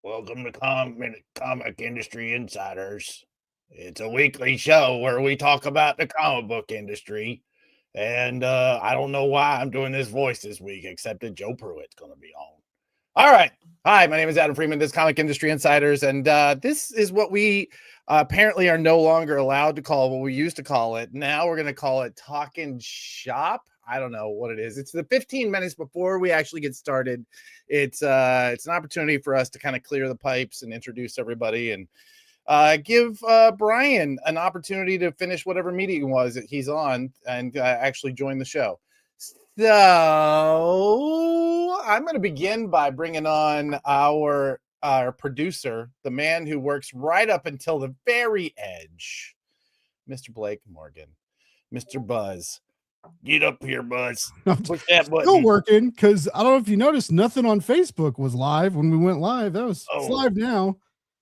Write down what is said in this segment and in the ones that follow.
Welcome to Comic Industry Insiders. It's a weekly show where we talk about the comic book industry. And I don't know why I'm doing this voice this week, except that Joe Pruitt's going to be on. All right. Hi, my name is Adam Freeman. This is Comic Industry Insiders. And this is what we apparently are no longer allowed to call what we used to call it. Now we're going to call it Talking Shop. I don't know what it is. It's the 15 minutes before we actually get started. It's an opportunity for us to kind of clear the pipes and introduce everybody and give Brian an opportunity to finish whatever meeting was that he's on and actually join the show. So I'm going to begin by bringing on our producer, the man who works right up until the very edge, Mr. Blake Morgan, Mr. Buzz. Get up here, Buzz. Push that button. Still working, because I don't know if you noticed, nothing on Facebook was live when we went live. It's live now.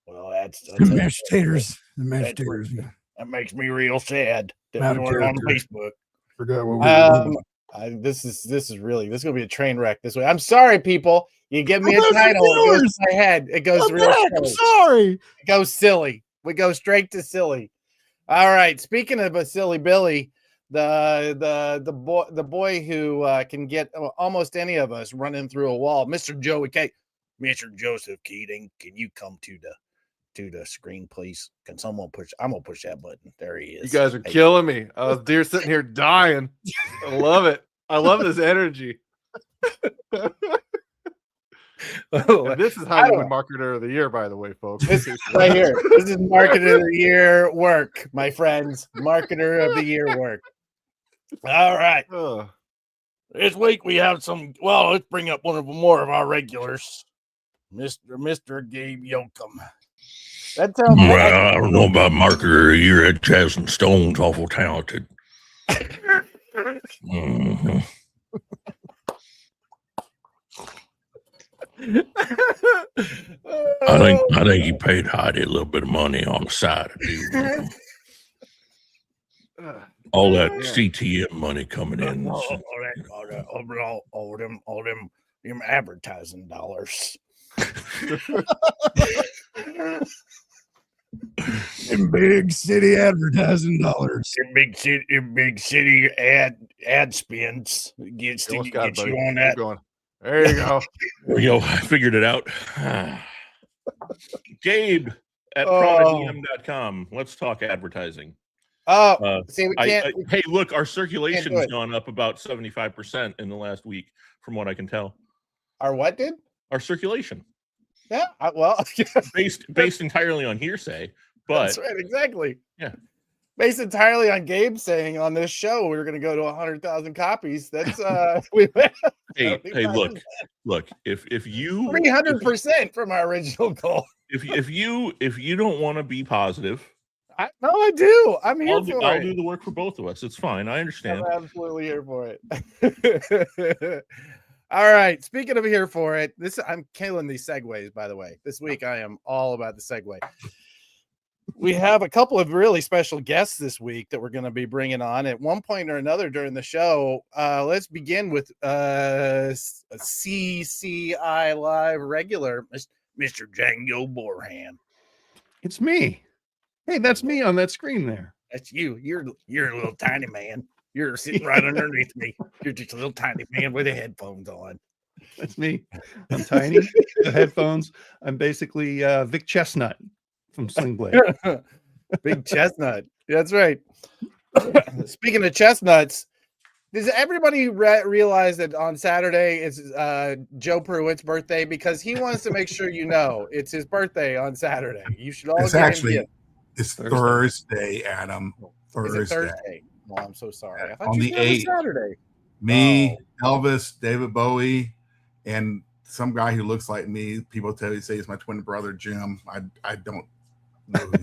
Well, that's the mashed taters. The mashed taters. That makes me real sad that we weren't on Facebook. Forgot what we were doing. This is going to be a train wreck this way. I'm sorry, people. You give me a title, it goes to my head. It goes real silly. I'm sorry. It goes silly. We go straight to silly. All right. Speaking of a silly Billy, the boy who can get almost any of us running through a wall, Mr. Joey K, Mr. Joseph Keating, can you come to the screen, please? Can someone push? I'm gonna push that button. There he is. You guys are killing me. I was sitting here dying. I love it. I love this energy. This is how you win Marketer of the Year, by the way, folks. This is right here. This is Marketer of the Year work, my friends. Marketer of the Year work. All right. This week we have let's bring up more of our regulars. Mr. Gabe Yoakum. I don't know about Marketer of the Year. That Chaz and Stone's awful talented. Mm-hmm. I think he paid Heidi a little bit of money on the side to do all that CTM money coming in. All them advertising dollars. In big city advertising dollars. In big city ad spins. Get you on that. Going. There you go. There you go. I figured it out. Gabe at ProdigyM.com. Let's talk advertising. See, we can't. Hey, look, our circulation's gone up about 75% in the last week, from what I can tell. Our what did? Our circulation. Yeah, well, based entirely on hearsay, but that's right, exactly. Yeah, based entirely on Gabe saying on this show we were going to go to 100,000 copies. That's hey, look. If you 300% from our original goal. If you don't want to be positive, I do. I'm here for it. I'll do the work for both of us. It's fine. I understand. I'm absolutely here for it. All right. Speaking of here for it, I'm killing these segues, by the way. This week I am all about the segue. We have a couple of really special guests this week that we're going to be bringing on at one point or another during the show. Let's begin with CCI Live regular, Mr. Django Borham. It's me. Hey, that's me on that screen there. That's you. You're a little tiny man. You're sitting right underneath me. You're just a little tiny man with the headphones on. That's me. I'm tiny. The headphones. I'm basically Vic Chestnut from Sling Blade. Big chestnut. That's right. Speaking of chestnuts, does everybody realize that on Saturday is Joe Pruitt's birthday? Because he wants to make sure you know it's his birthday on Saturday. You should all It's Thursday, Adam. Thursday. Well, I'm so sorry. I thought on you the 8th. Saturday. Me, Elvis, David Bowie, and some guy who looks like me. People say he's my twin brother, Jim. I don't know who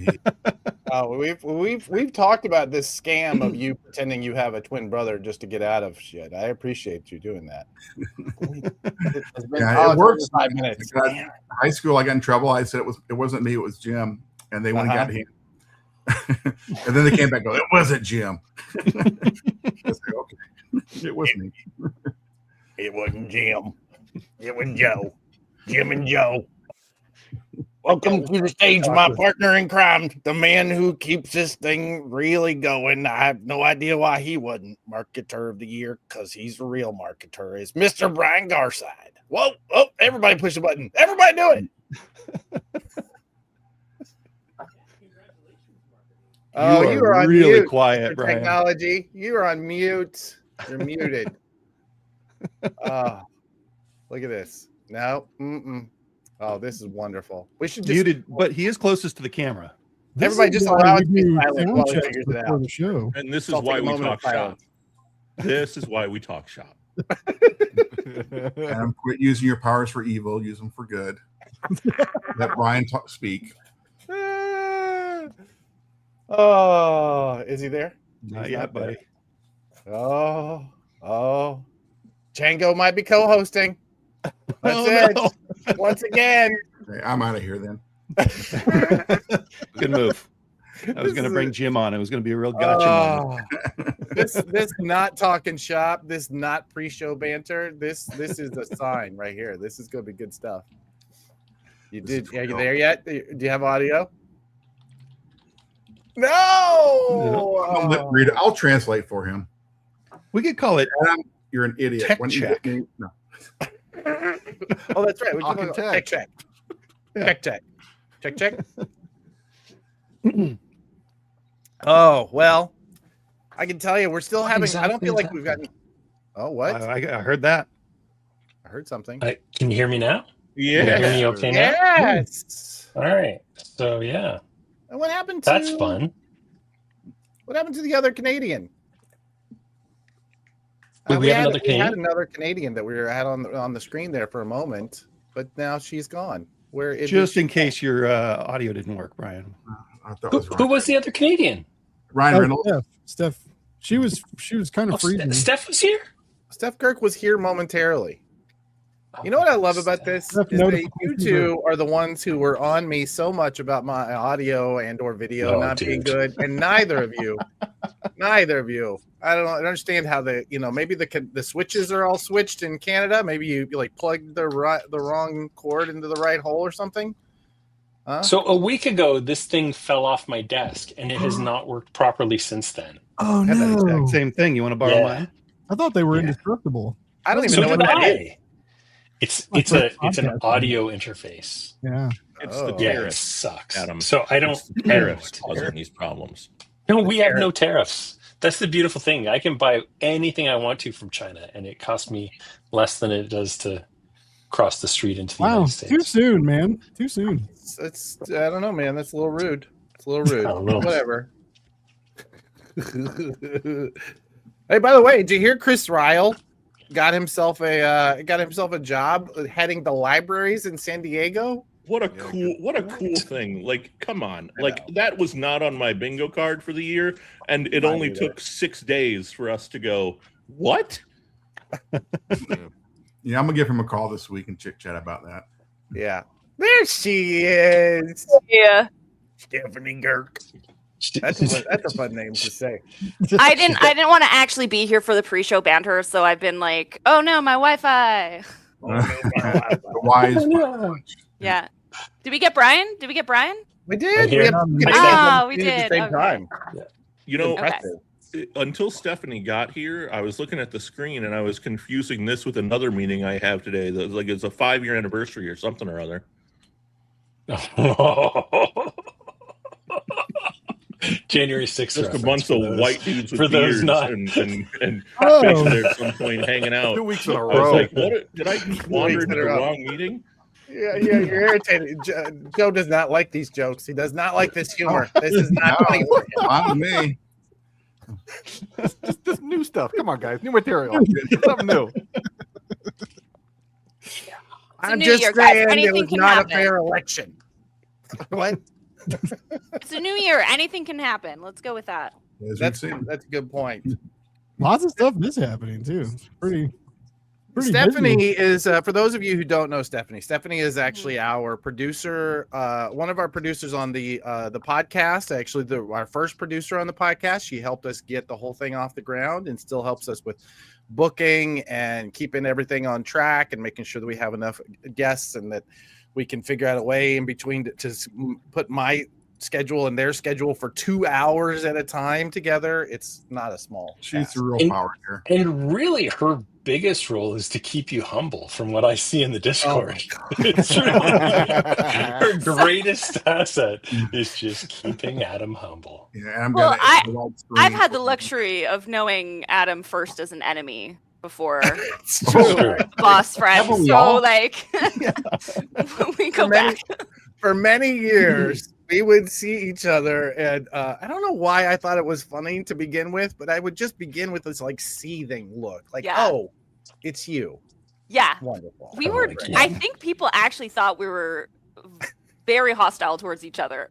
he is. We've talked about this scam of you pretending you have a twin brother just to get out of shit. I appreciate you doing that. It works. 5 minutes. High school, I got in trouble. I said it wasn't me, it was Jim, and they went and got him. And then they came back and go, it wasn't Jim. I was like, okay, it was me. It wasn't Jim. It was Joe. Jim and Joe. Welcome to the stage, my partner in crime, the man who keeps this thing really going. I have no idea why he wasn't Marketer of the Year, because he's a real marketer. Is Mr. Brian Garside. Whoa, oh, everybody push the button. Everybody do it. Oh, you are on really mute, quiet, Brian. Technology. You are on mute. You're muted. Oh, look at this. No. Oh, this is wonderful. We should just muted, but he is closest to the camera. Everybody just allow it to be silent while he figures it out. The show. And this is why we talk shop. This is why we talk shop. Adam, quit using your powers for evil. Use them for good. Let Brian speak. Oh, is he there? Not yet, buddy. Oh. Django might be co-hosting. That's it. Once again. Okay, I'm out of here then. Good move. I was going to bring Jim on. It was going to be a real gotcha moment. This not talking shop, this not pre-show banter. This is a sign right here. This is going to be good stuff. Are you there yet? Do you have audio? No. I'll translate for him. We could call it. You're an idiot. Tech check. No. Oh, that's right. We can tech check. Yeah. Check. Oh, well, I can tell you we're still having. I don't feel like we've gotten. Oh, what? I heard that. I heard something. Can you hear me now? Yeah. Can you hear me okay now? Yes. All right. So, yeah. And what happened to? That's fun. What happened to the other Canadian? We had another Canadian. We had another Canadian that we had on the screen there for a moment, but now she's gone. Just in case your audio didn't work, Brian. Who was the other Canadian? Ryan Reynolds. Steph. She was kind of freezing. Steph was here? Steph Kirk was here momentarily. You know what I love about this? Is that you two are the ones who were on me so much about my audio and or video not being good, and neither of you, I don't understand how maybe the switches are all switched in Canada. Maybe you like plugged the wrong cord into the right hole or something. Huh? So a week ago, this thing fell off my desk, and it has not worked properly since then. Oh no! That exact no! same thing. You want to borrow mine? I thought they were indestructible. I don't even know what that is. It's an audio interface. Yeah. It's the yeah, tariffs, it sucks. Adam. So I don't tariffs causing these problems. No, we have no tariffs. That's the beautiful thing. I can buy anything I want to from China, and it costs me less than it does to cross the street into the United States. Too soon, man. Too soon. It's I don't know, man. That's a little rude. It's a little rude. I don't know. Whatever. Hey, by the way, did you hear Chris Ryle got himself a job heading the libraries in San Diego? What a cool thing. Like, come on. Like, that was not on my bingo card for the year, and it only took 6 days for us to go, what? Yeah, I'm gonna give him a call this week and chit chat about that. Yeah. There she is. Yeah. Stephanie Girk. That's a fun name to say. I didn't want to actually be here for the pre-show banter, so I've been like, oh no, my Wi-Fi. Wise. Yeah. Did we get Brian? We did. We did. At the same Okay. time. You know, Okay. until Stephanie got here, I was looking at the screen and I was confusing this with another meeting I have today. That was like it's a 5-year anniversary or something or other. January 6th. Just a bunch of white dudes with for those beards not. and faces there at some point hanging out. 2 weeks in a I row. was like, what? Did I just wander into the wrong meeting? Yeah, you're irritated. Joe does not like these jokes. He does not like this humor. This is not funny for him. On me. Just new stuff. Come on, guys. New material. Something new. I'm New just Year, guys. saying it Anything was can not happen. a fair election. What? It's a new year. Anything can happen. Let's go with that. That's a good point. Lots of stuff is happening too. It's pretty Stephanie busy. is for those of you who don't know Stephanie is actually our producer, one of our producers on the podcast, actually our first producer on the podcast. She helped us get the whole thing off the ground and still helps us with booking and keeping everything on track and making sure that we have enough guests and that we can figure out a way in between to put my schedule and their schedule for 2 hours at a time together. It's not a small She's task. the real power here. And really, her biggest role is to keep you humble, from what I see in the Discord. It's really her greatest asset is just keeping Adam humble. Yeah, I'm Well, gonna I've had the luxury of knowing Adam first as an enemy before Sure. boss friend. Haven't we So all? like we go back. For many years, we would see each other, and I don't know why I thought it was funny to begin with, but I would just begin with this like seething look, like, Yeah. oh, it's you. Yeah. Wonderful. We were yeah. I think people actually thought we were very hostile towards each other.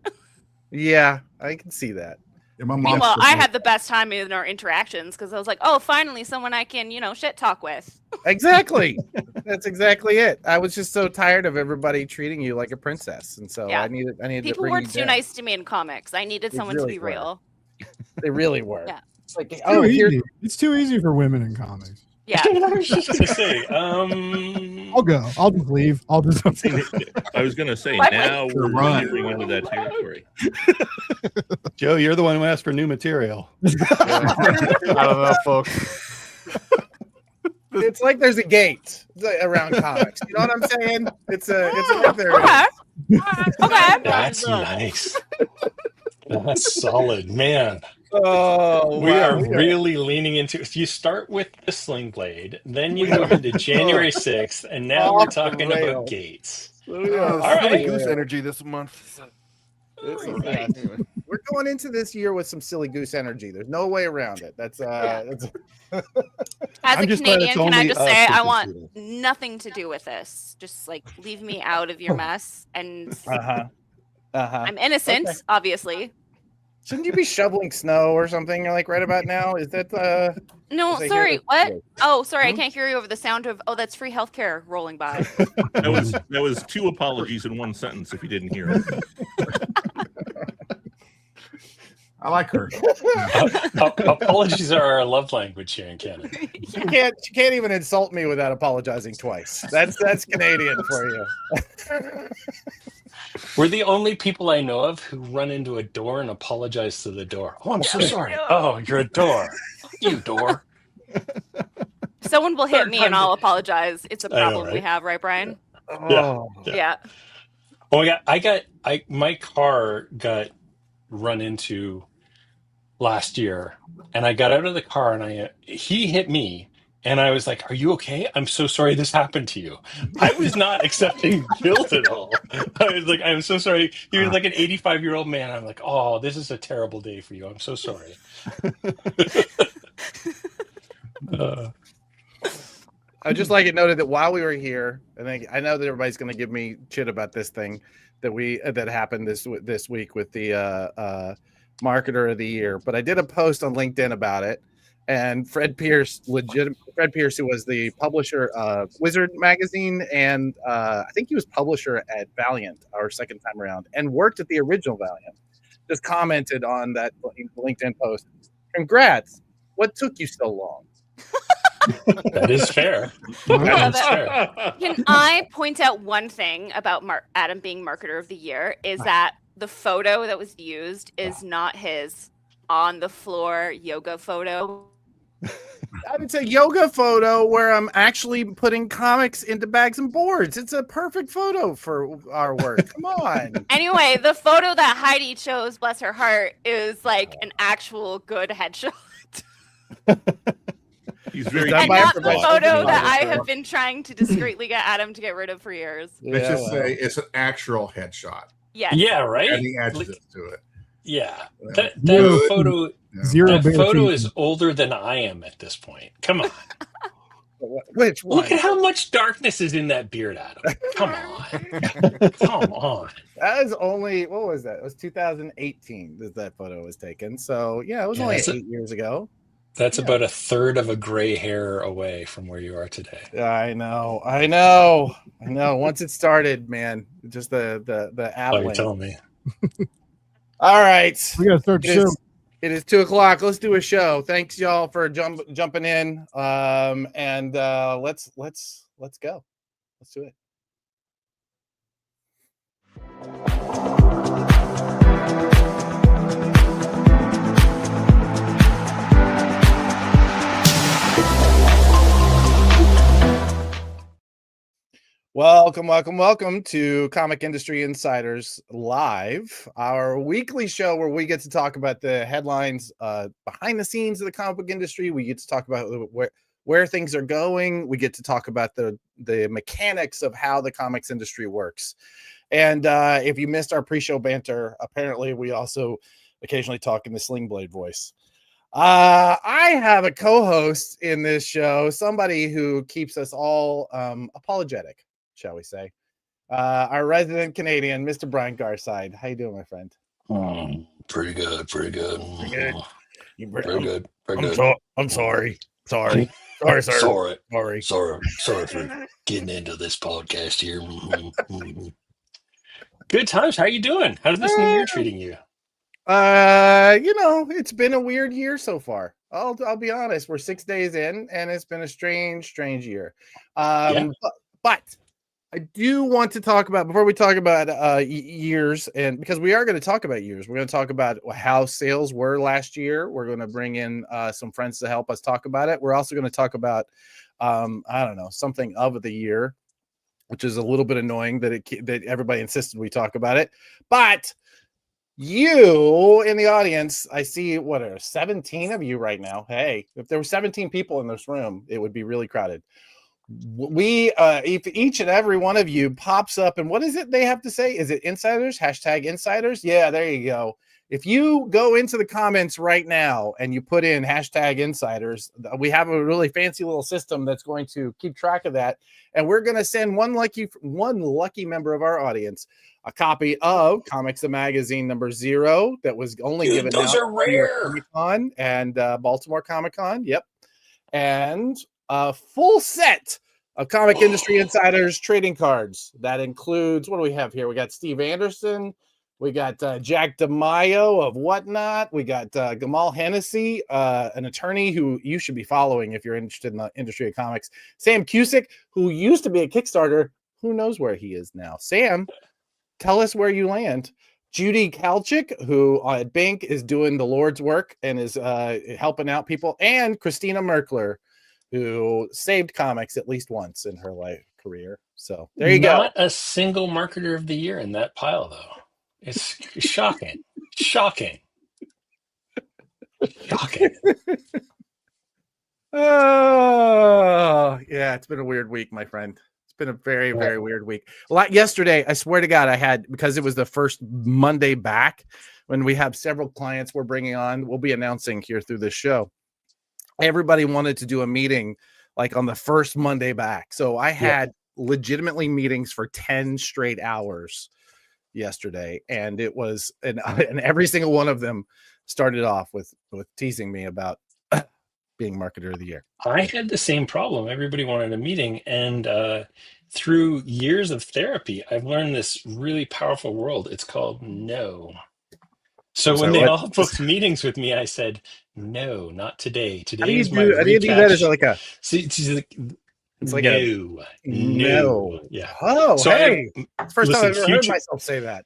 Yeah, I can see that. Yeah, my mom Meanwhile, said I that. had the best time in our interactions because I was like, oh, finally someone I can, shit talk with. Exactly. That's exactly it. I was just so tired of everybody treating you like a princess, and so Yeah. I needed to People bring were you too down. nice to me in comics. I needed They someone really to be were. real. They really were. Yeah. It's like, Too oh, here. easy. It's too easy for women in comics. Yeah. I was just gonna say, I'll go. I'll just leave. I'll just. I was going to say, Why- now we're Run. entering into that territory. Joe, you're the one who asked for new material. I don't know, folks. It's like there's a gate around comics. You know what I'm saying? It's like there. Okay. Okay. that's nice. That's solid, man. Oh, We wow. are really leaning into. If you start with the sling blade, then you move into January 6th, and now we're Off the talking about rails. gates. Silly right. goose energy this month. It's all right. Anyway. We're going into this year with some silly goose energy. There's no way around it. That's As I'm a just glad it's Canadian, can I only just us say who I can want see this. nothing to do with this. Just like leave me out of your mess. And I'm innocent, Okay. obviously. Shouldn't you be shoveling snow or something like right about now? Is that No, is I sorry. hear- What? Oh, sorry. I Hmm? can't hear you over the sound of. Oh, that's free healthcare rolling by. That was 2 apologies in 1 sentence if you didn't hear it. I like her. Apologies are our love language here in Canada. She can't even insult me without apologizing twice. That's Canadian for you. We're the only people I know of who run into a door and apologize to the door. Oh, I'm so sorry. Oh, you're a door. You door. Someone will hit me and I'll apologize. It's a I know, problem we right? have, right, Brian? Oh, Yeah. Oh my God. My car got run into last year, and I got out of the car and he hit me. And I was like, "Are you okay? I'm so sorry this happened to you." I was not accepting guilt at all. I was like, "I'm so sorry." He was like an 85-year-old man. I'm like, "Oh, this is a terrible day for you. I'm so sorry." I'd just like it noted that while we were here, and I know that everybody's going to give me shit about this thing that happened this week with the marketer of the year, but I did a post on LinkedIn about it. And Fred Pierce, who was the publisher of Wizard magazine, and I think he was publisher at Valiant our second time around, and worked at the original Valiant, just commented on that LinkedIn post. Congrats! What took you so long? That is fair. Love That is it. fair. Can I point out one thing about Adam being marketer of the year is that the photo that was used is not his on the floor yoga photo. It's a yoga photo where I'm actually putting comics into bags and boards. It's a perfect photo for our work. Come on. Anyway, the photo that Heidi chose, bless her heart, is like an actual good headshot. He's very done And by a not the professional photo that I photographer. have been trying to discreetly get Adam to get rid of for years. Let's just well. say it's an actual headshot. Yes. Yeah, right? Adding adjectives to it. Yeah. Yeah. That Good. photo Yeah. Zero that bare photo feet. is older than I am at this point. Come on. Which one? Look at how much darkness is in that beard, Adam. Come on. Come on. That is only, what was that? It was 2018 that photo was taken. So, yeah, it was Yeah, only that's 8 years ago. That's Yeah. about a third of a gray hair away from where you are today. I know. Once it started, man, just the Oh, you're avalanche. telling me. All right. We gotta start the It show. is, It is 2:00. Let's do a show. Thanks, y'all, for jumping in. And let's go. Let's do it. Welcome to Comic Industry Insiders Live, our weekly show where we get to talk about the headlines behind the scenes of the comic book industry. We get to talk about where things are going. We get to talk about the mechanics of how the comics industry works. And if you missed our pre-show banter, apparently we also occasionally talk in the Sling Blade voice. I have a co-host in this show, somebody who keeps us all apologetic, shall we say. Our resident Canadian, Mr. Brian Garside. How you doing, my friend? Pretty good. Pretty good. Pretty good. I'm sorry. Sorry, sir. Sorry Sorry. for getting into this podcast here. Good times. How you doing? How's this new year treating you? It's been a weird year so far. I'll be honest. We're 6 days in, and it's been a strange year. But I do want to talk about, before we talk about years, and because we are going to talk about years, we're going to talk about how sales were last year. We're going to bring in some friends to help us talk about it. We're also going to talk about, something of the year, which is a little bit annoying that everybody insisted we talk about it. But you in the audience, I see what are 17 of you right now. Hey, if there were 17 people in this room, it would be really crowded. If each and every one of you pops up, and what is it they have to say? Is it insiders? Hashtag insiders? Yeah, there you go. If you go into the comments right now and you put in hashtag insiders, we have a really fancy little system that's going to keep track of that. And we're going to send one lucky member of our audience a copy of Comics the Magazine #0 that was only given those out are rare. Comic-Con and Baltimore Comic-Con. Yep. And a full set of Comic Industry Insiders trading cards. That includes, what do we have here? We got Steve Anderson. We got Jack DeMaio of Whatnot. We got Gamal Hennessy, an attorney who you should be following if you're interested in the industry of comics. Sam Cusick, who used to be a Kickstarter. Who knows where he is now? Sam, tell us where you land. Judy Kalchik, who at Bink is doing the Lord's work and is helping out people. And Christina Merkler, who saved comics at least once in her career. So there you go. Not a single marketer of the year in that pile, though. It's shocking. Shocking. Oh, yeah, it's been a weird week, my friend. It's been a very, very weird week. Yesterday, I swear to God, I had, because it was the first Monday back, when we have several clients we're bringing on, we'll be announcing here through this show. Everybody wanted to do a meeting like on the first Monday back. So I had legitimately meetings for 10 straight hours yesterday. And it was, and every single one of them started off with teasing me about being marketer of the year. I had the same problem. Everybody wanted a meeting. And through years of therapy, I've learned this really powerful word. It's called no. So when they all booked meetings with me, I said, no, not today. Today is my How do you do that? Is it like a... See, it's like no. Yeah. Oh, so hey. It's the first time I've ever heard myself say that.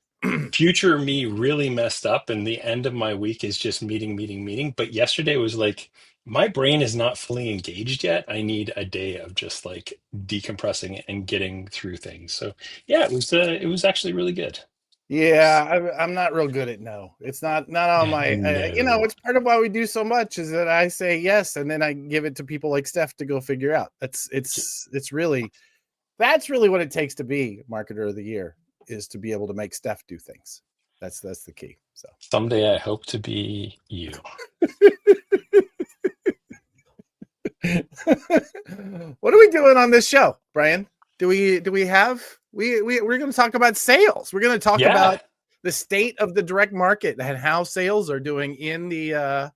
Future me really messed up, and the end of my week is just meeting. But yesterday was like, my brain is not fully engaged yet. I need a day of just like decompressing and getting through things. So yeah, it was actually really good. Yeah, I'm not real good at no. It's not on my, it's part of why we do so much is that I say yes, and then I give it to people like Steph to go figure out. That's really what it takes to be marketer of the year, is to be able to make Steph do things. That's the key. So someday I hope to be you. What are we doing on this show, Brian? Do we have we're going to talk about sales. We're going to talk about the state of the direct market and how sales are doing in the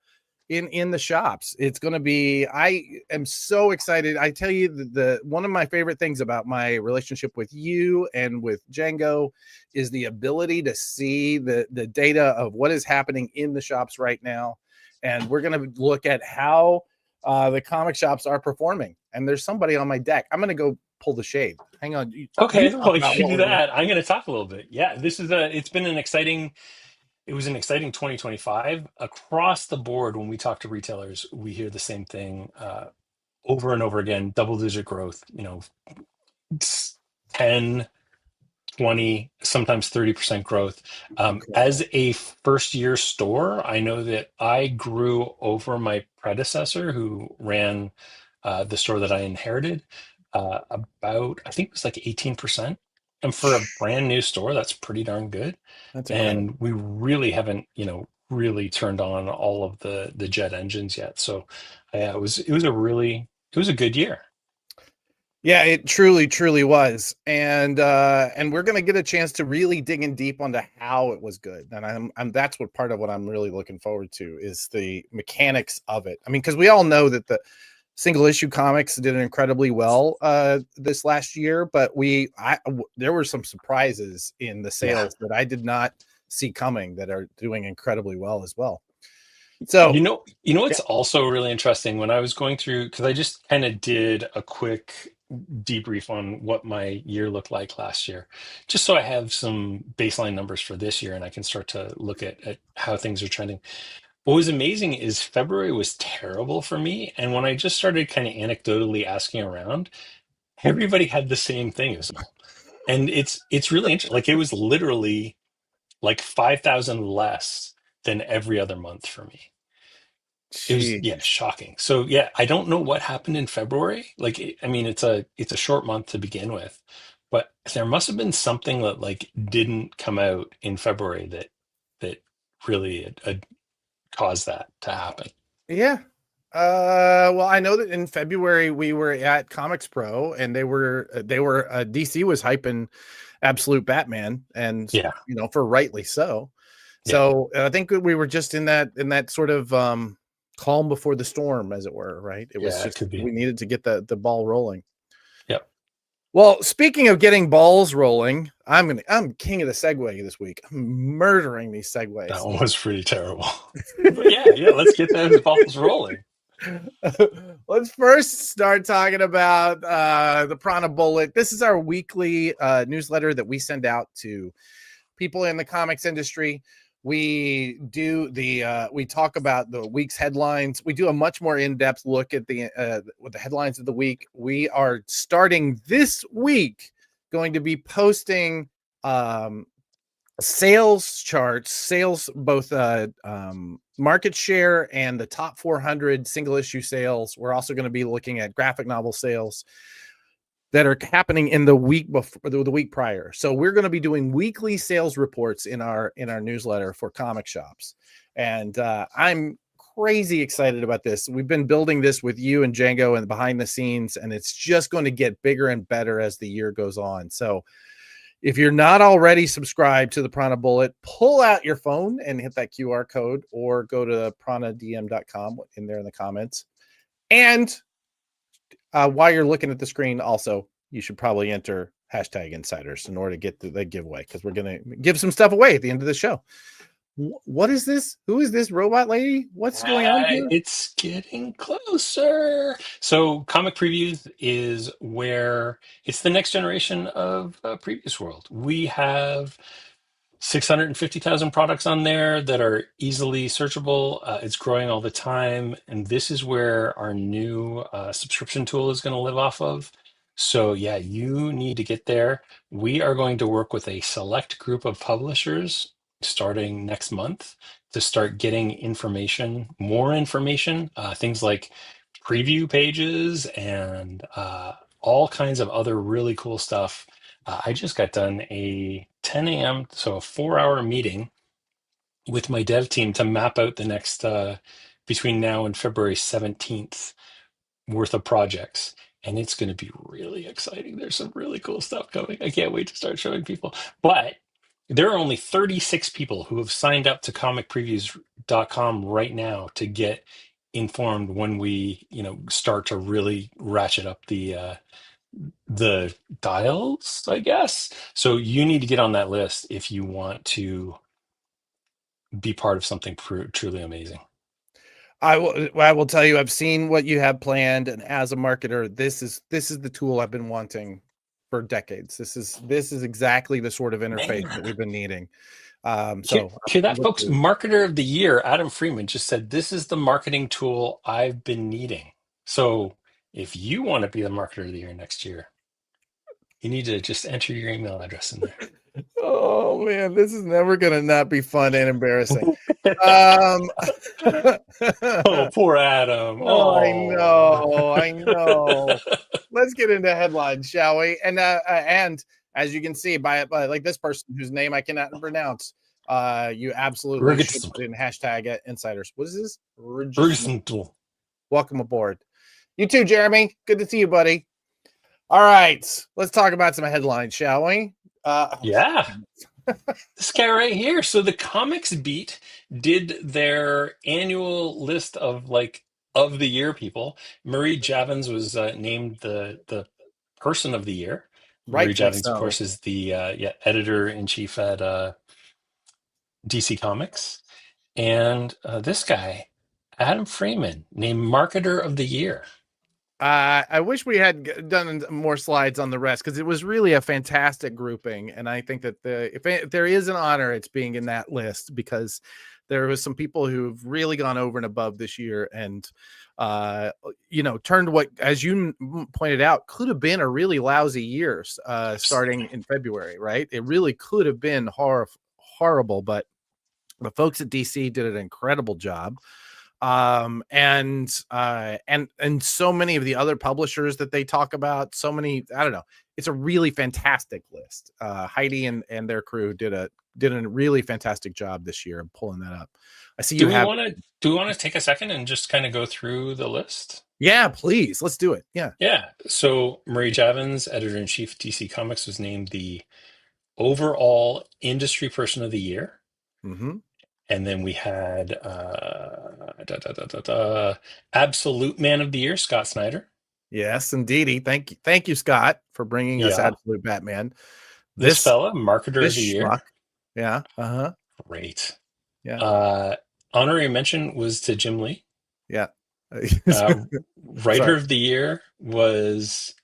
in the shops. It's going to be, I am so excited. I tell you, the one of my favorite things about my relationship with you and with Django is the ability to see the data of what is happening in the shops right now. and we're going to look at how the comic shops are performing. And there's somebody on my deck. I'm going to go pull the shade. Hang on. Okay, You talk well, about you what do we're doing. that. I'm going to talk a little bit. Yeah, it was an exciting 2025 across the board. When we talk to retailers, we hear the same thing over and over again: double-digit growth. 10, 20, sometimes 30% growth. As a first year store, I know that I grew over my predecessor who ran the store that I inherited about, I think it was like 18%. And for a brand new store, that's pretty darn good. That's incredible. And we really haven't, really turned on all of the jet engines yet. So it was a good year. Yeah, it truly, truly was, and we're gonna get a chance to really dig in deep onto how it was good, and I'm that's what part of what I'm really looking forward to is the mechanics of it. I mean, because we all know that the single issue comics did incredibly well this last year, but there were some surprises in the sales that I did not see coming that are doing incredibly well as well. So what's also really interesting when I was going through, because I just kind of did a quick debrief on what my year looked like last year, just so I have some baseline numbers for this year and I can start to look at how things are trending. What was amazing is February was terrible for me. And when I just started kind of anecdotally asking around, everybody had the same thing. And it's really interesting. Like it was literally like 5,000 less than every other month for me. It was shocking. So I don't know what happened in February. Like I mean, it's a short month to begin with, but there must have been something that like didn't come out in February that really caused that to happen. Yeah. Well, I know that in February we were at Comics Pro and they were DC was hyping Absolute Batman, and for rightly so. So I think we were just in that sort of calm before the storm, as it were, right? It was just we needed to get the ball rolling. Yep. Well, speaking of getting balls rolling, I'm king of the segue this week. I'm murdering these segues. That one was pretty terrible. But yeah, let's get those balls rolling. Let's first start talking about the Prana Bullet. This is our weekly newsletter that we send out to people in the comics industry. We do we talk about the week's headlines. We do a much more in-depth look at with the headlines of the week. We are starting this week going to be posting sales charts, both market share and the top 400 single issue sales. We're also going to be looking at graphic novel sales that are happening in the week before the week prior. So we're going to be doing weekly sales reports in our newsletter for comic shops. And I'm crazy excited about this. We've been building this with you and Django and behind the scenes, and it's just going to get bigger and better as the year goes on. So if you're not already subscribed to the Prana Bullet, pull out your phone and hit that QR code or go to pranadm.com in there in the comments. And while you're looking at the screen, also, you should probably enter #insiders in order to get the giveaway, because we're going to give some stuff away at the end of the show. What is this? Who is this robot lady? What's going on here? It's getting closer. So Comic Previews is where it's the next generation of Previous World. We have 650,000 products on there that are easily searchable. It's growing all the time. And this is where our new subscription tool is going to live off of. So you need to get there. We are going to work with a select group of publishers starting next month to start getting more information, things like preview pages and all kinds of other really cool stuff. I just got done a 10 a.m., so a 4-hour meeting with my dev team to map out the next, between now and February 17th, worth of projects. And it's going to be really exciting. There's some really cool stuff coming. I can't wait to start showing people. But there are only 36 people who have signed up to comicpreviews.com right now to get informed when we, start to really ratchet up the dials, I guess. So you need to get on that list if you want to be part of something truly amazing. I will tell you, I've seen what you have planned, and as a marketer, this is the tool I've been wanting for decades. This is exactly the sort of interface that we've been needing. Hear that, folks? Marketer of the Year, Adam Freeman, just said, "This is the marketing tool I've been needing." So if you want to be the marketer of the year next year, you need to just enter your email address in there. Oh man, this is never gonna not be fun and embarrassing. Oh, poor Adam. I know. Let's get into headlines, shall we? And as you can see by like this person whose name I cannot pronounce, you absolutely should put in hashtag insiders. What is this? Welcome aboard. You too, Jeremy. Good to see you, buddy. All right, let's talk about some headlines, shall we? Yeah. This guy right here. So the Comics Beat did their annual list of of the year people. Marie Javins was named the person of the year. Marie Javins, of course, is the editor in chief at DC Comics, and this guy, Adam Freeman, named marketer of the year. I wish we had done more slides on the rest because it was really a fantastic grouping, and I think that if there is an honor, it's being in that list because there was some people who've really gone over and above this year, and turned what, as you pointed out, could have been a really lousy year starting in February. Right? It really could have been horrible, but the folks at DC did an incredible job. And so many of the other publishers that they talk about, so many, I don't know, it's a really fantastic list. Heidi and their crew did a really fantastic job this year of pulling that up. I see do we want to take a second and just kind of go through the list? Yeah, please, let's do it. Yeah. So Marie Javins, editor-in-chief DC Comics, was named the overall industry person of the year. Mm-hmm. And then we had Absolute Man of the Year, Scott Snyder. Yes, indeedy. Thank you, Scott, for bringing us Absolute Batman. This fella, marketer of the year. Yeah. Great. Yeah. Honorary mention was to Jim Lee. Yeah. Writer of the year was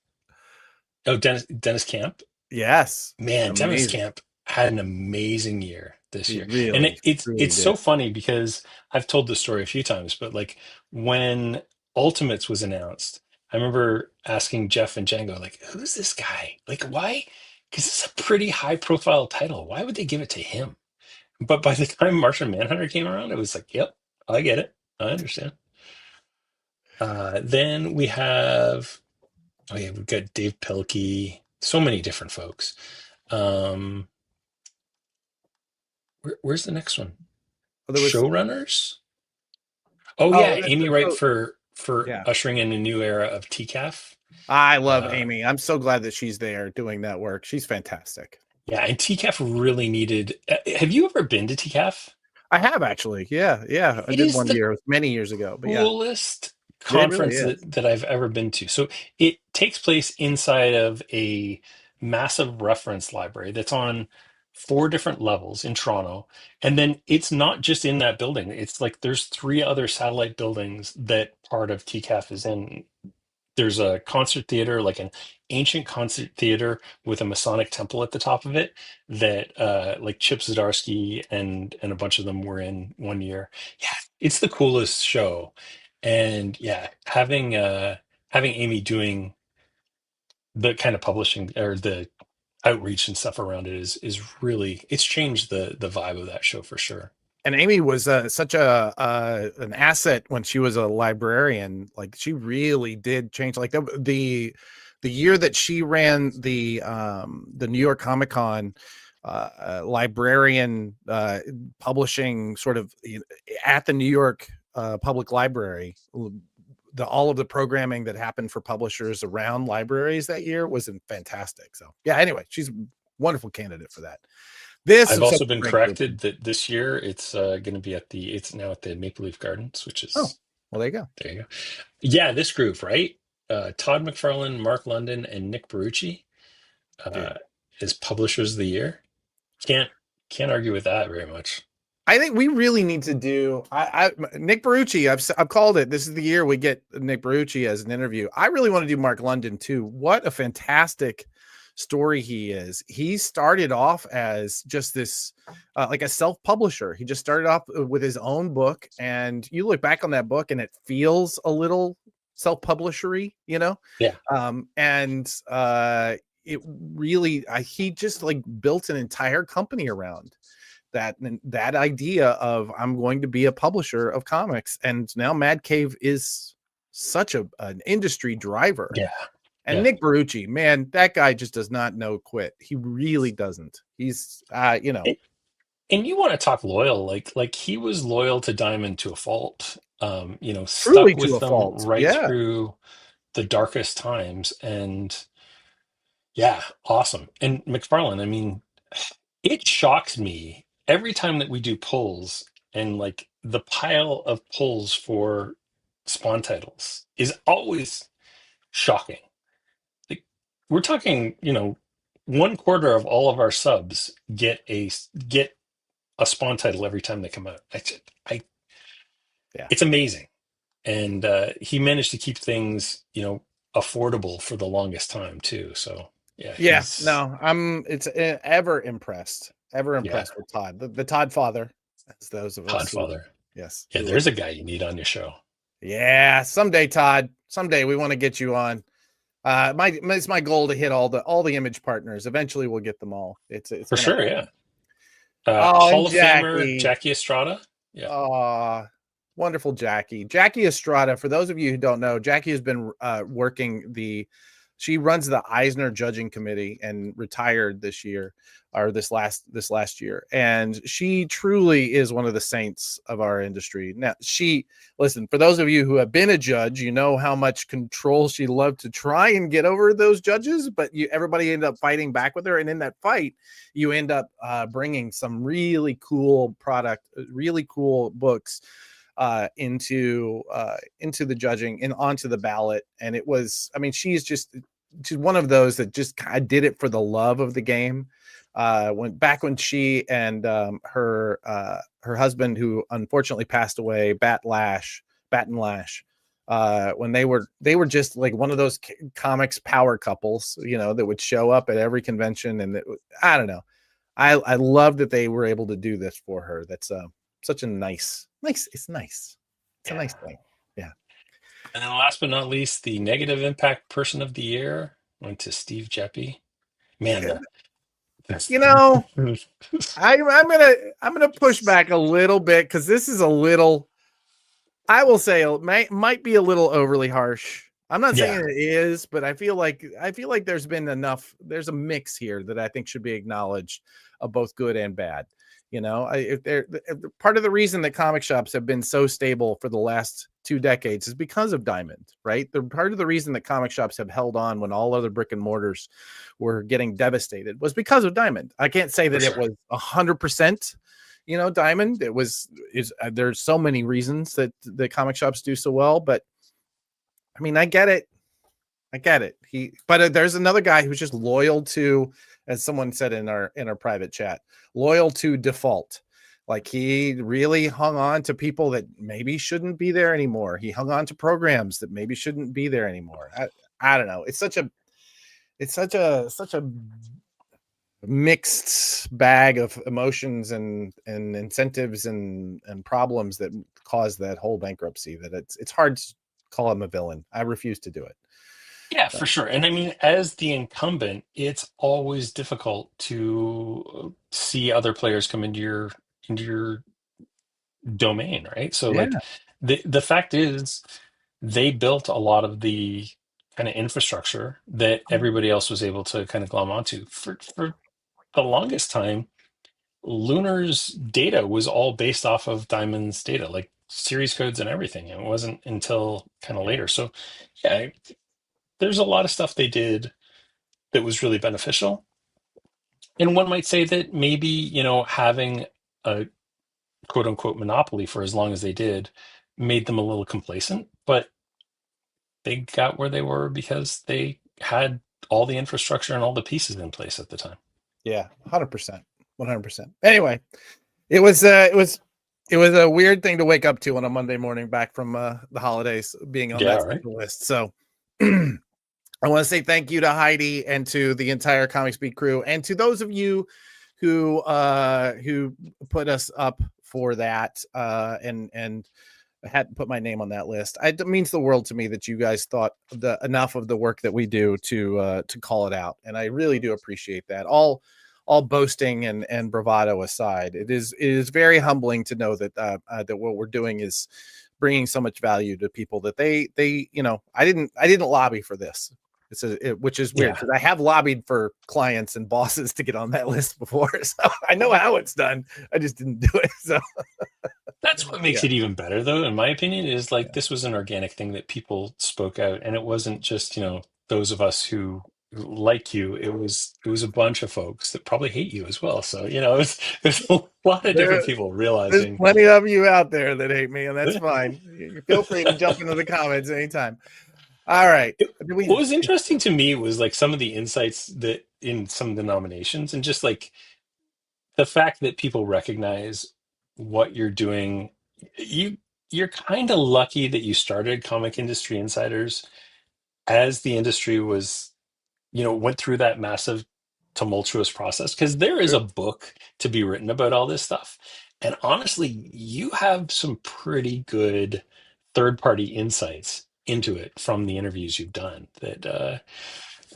Dennis Camp. Yes. Man, amazing. Dennis Camp had an amazing year this year. Really, and it's so funny because I've told this story a few times, but like when Ultimates was announced, I remember asking Jeff and Django, like, who's this guy? Like, why? Because it's a pretty high profile title. Why would they give it to him? But by the time Martian Manhunter came around, it was like, yep, I get it. I understand. Then we have, we've got Dave Pilkey, so many different folks. Where's the next one? Showrunners? Amy Wright for ushering in a new era of TCAF. I love Amy. I'm so glad that she's there doing that work. She's fantastic. Yeah, and TCAF really needed. Have you ever been to TCAF? I have actually. Yeah. I did one year, many years ago. But coolest conference that I've ever been to. So it takes place inside of a massive reference library that's on 4 different levels in Toronto. And then it's not just in that building. It's like there's 3 other satellite buildings that part of TCAF is in. There's a concert theater, like an ancient concert theater with a Masonic temple at the top of it that like Chip Zdarsky and a bunch of them were in one year. Yeah, it's the coolest show. And yeah, having Amy doing the kind of publishing or the outreach and stuff around it is really, it's changed the vibe of that show for sure. And Amy was such an asset when she was a librarian. Like she really did change. Like the year that she ran the New York Comic Con librarian publishing sort of at the New York Public Library. All of the programming that happened for publishers around libraries that year was fantastic. So yeah, anyway, she's a wonderful candidate for that. I've also been corrected that this year it's going to be it's now at the Maple Leaf Gardens, which is well, there you go. There you go. Yeah, this group, right? Todd McFarlane, Mark London, and Nick Barucci as publishers of the year. Can't argue with that very much. I think we really need to do. Nick Barucci. I've called it. This is the year we get Nick Barucci as an interview. I really want to do Mark London too. What a fantastic story he is. He started off as just this, like a self-publisher. He just started off with his own book, and you look back on that book, and it feels a little self-publishery, you know. Yeah. It really, he just like built an entire company around that idea of I'm going to be a publisher of comics, and now Mad Cave is such an industry driver. Yeah. And Nick Barucci, man, that guy just does not know quit. He really doesn't. He's you know. And you want to talk loyal, like he was loyal to Diamond to a fault. You know, Truly stuck with them right through the darkest times, and yeah, awesome. And McFarlane, I mean, it shocks me every time that we do polls, and like the pile of polls for Spawn titles is always shocking. Like, we're talking, you know, 1/4 of all of our subs get a Spawn title every time they come out. It's amazing. And he managed to keep things, you know, affordable for the longest time too. So it's ever impressed with Todd, the Todd father, as those of us. Todd father. Yes. Yeah, there's a guy you need on your show. Yeah, someday, Todd. Someday we want to get you on. It's my goal to hit all the image partners. Eventually, we'll get them all. It's for sure. Yeah. Hall of Famer Jackie Estrada. Yeah. Wonderful Jackie Estrada. For those of you who don't know, Jackie has been working she runs the Eisner judging committee and retired this year, or this last year. And she truly is one of the saints of our industry. Now, listen, for those of you who have been a judge, you know how much control she loved to try and get over those judges, but everybody ended up fighting back with her. And in that fight, you end up bringing some really cool really cool books into the judging and onto the ballot. And it was, I mean, she's one of those that just kind of did it for the love of the game. When she and her husband, who unfortunately passed away, Bat and Lash, when they were just like one of those comics power couples, you know, that would show up at every convention. And I don't know, I love that they were able to do this for her. That's such a nice. It's nice. It's a nice thing. Yeah. And then last but not least, the negative impact person of the year went to Steve Jeppy. Man, you know, I'm gonna push back a little bit, because this is a little, I will say, might be a little overly harsh. I'm not saying it is, but I feel like there's a mix here that I think should be acknowledged, of both good and bad. You know, part of the reason that comic shops have been so stable for the last 2 decades is because of Diamond, right? Part of the reason that comic shops have held on when all other brick and mortars were getting devastated was because of Diamond. I can't say that it was 100%, you know, Diamond. There's so many reasons that the comic shops do so well, but I mean, I get it. But there's another guy who's just loyal to, as someone said in our private chat, loyal to default. Like, he really hung on to people that maybe shouldn't be there anymore. He hung on to programs that maybe shouldn't be there anymore. I don't know. It's such a mixed bag of emotions and incentives and problems that caused that whole bankruptcy, that it's hard to call him a villain. I refuse to do it. Yeah, for sure. And I mean, as the incumbent, it's always difficult to see other players come into your domain, right? So like the fact is, they built a lot of the kind of infrastructure that everybody else was able to kind of glom onto. For the longest time, Lunar's data was all based off of Diamond's data, like series codes and everything. It wasn't until kind of later. So yeah, there's a lot of stuff they did that was really beneficial. And one might say that maybe, you know, having a quote unquote monopoly for as long as they did made them a little complacent, but they got where they were because they had all the infrastructure and all the pieces in place at the time. Yeah, 100%. 100%. Anyway, It was a weird thing to wake up to on a Monday morning back from the holidays, being on that list. So I want to say thank you to Heidi and to the entire Comics Beat crew, and to those of you who put us up for that and had put my name on that list. It means the world to me that you guys thought enough of the work that we do to call it out, and I really do appreciate that. All boasting and bravado aside, it is very humbling to know that that what we're doing is bringing so much value to people that they I didn't lobby for this. Which is weird because I have lobbied for clients and bosses to get on that list before, so I know how it's done. I just didn't do it. So that's what makes it even better, though, in my opinion, is like this was an organic thing that people spoke out, and it wasn't just those of us who like you. It was a bunch of folks that probably hate you as well. So there's a lot of different people realizing there's plenty of you out there that hate me, and that's fine. You feel free to jump into the comments anytime. All right. What was interesting to me was like some of the insights that in some of the nominations, and just like the fact that people recognize what you're doing. You're kind of lucky that you started Comic Industry Insiders as the industry was, went through that massive tumultuous process, because there is a book to be written about all this stuff. And honestly, you have some pretty good third-party insights into it from the interviews you've done that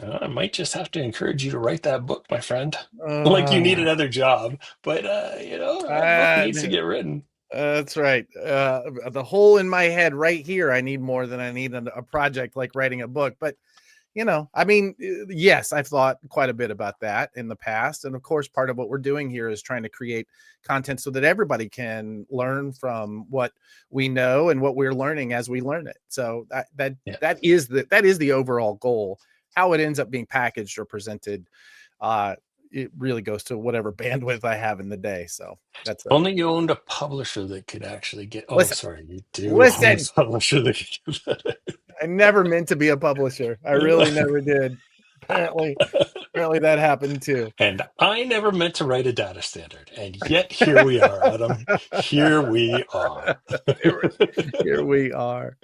I might just have to encourage you to write that book, my friend. Like you need another job, but that book needs to get written. That's right. The hole in my head right here, I need more than I need a project like writing a book. But I mean, yes, I've thought quite a bit about that in the past. And of course, part of what we're doing here is trying to create content so that everybody can learn from what we know and what we're learning as we learn it. So that is the overall goal. How it ends up being packaged or presented, it really goes to whatever bandwidth I have in the day. So that's only you owned a publisher that could actually get. Oh, listen, sorry, you do. Listen, own a publisher that could get that. I never meant to be a publisher. I really never did. Apparently that happened too. And I never meant to write a data standard, and yet here we are, Adam. Here we are. Here we are.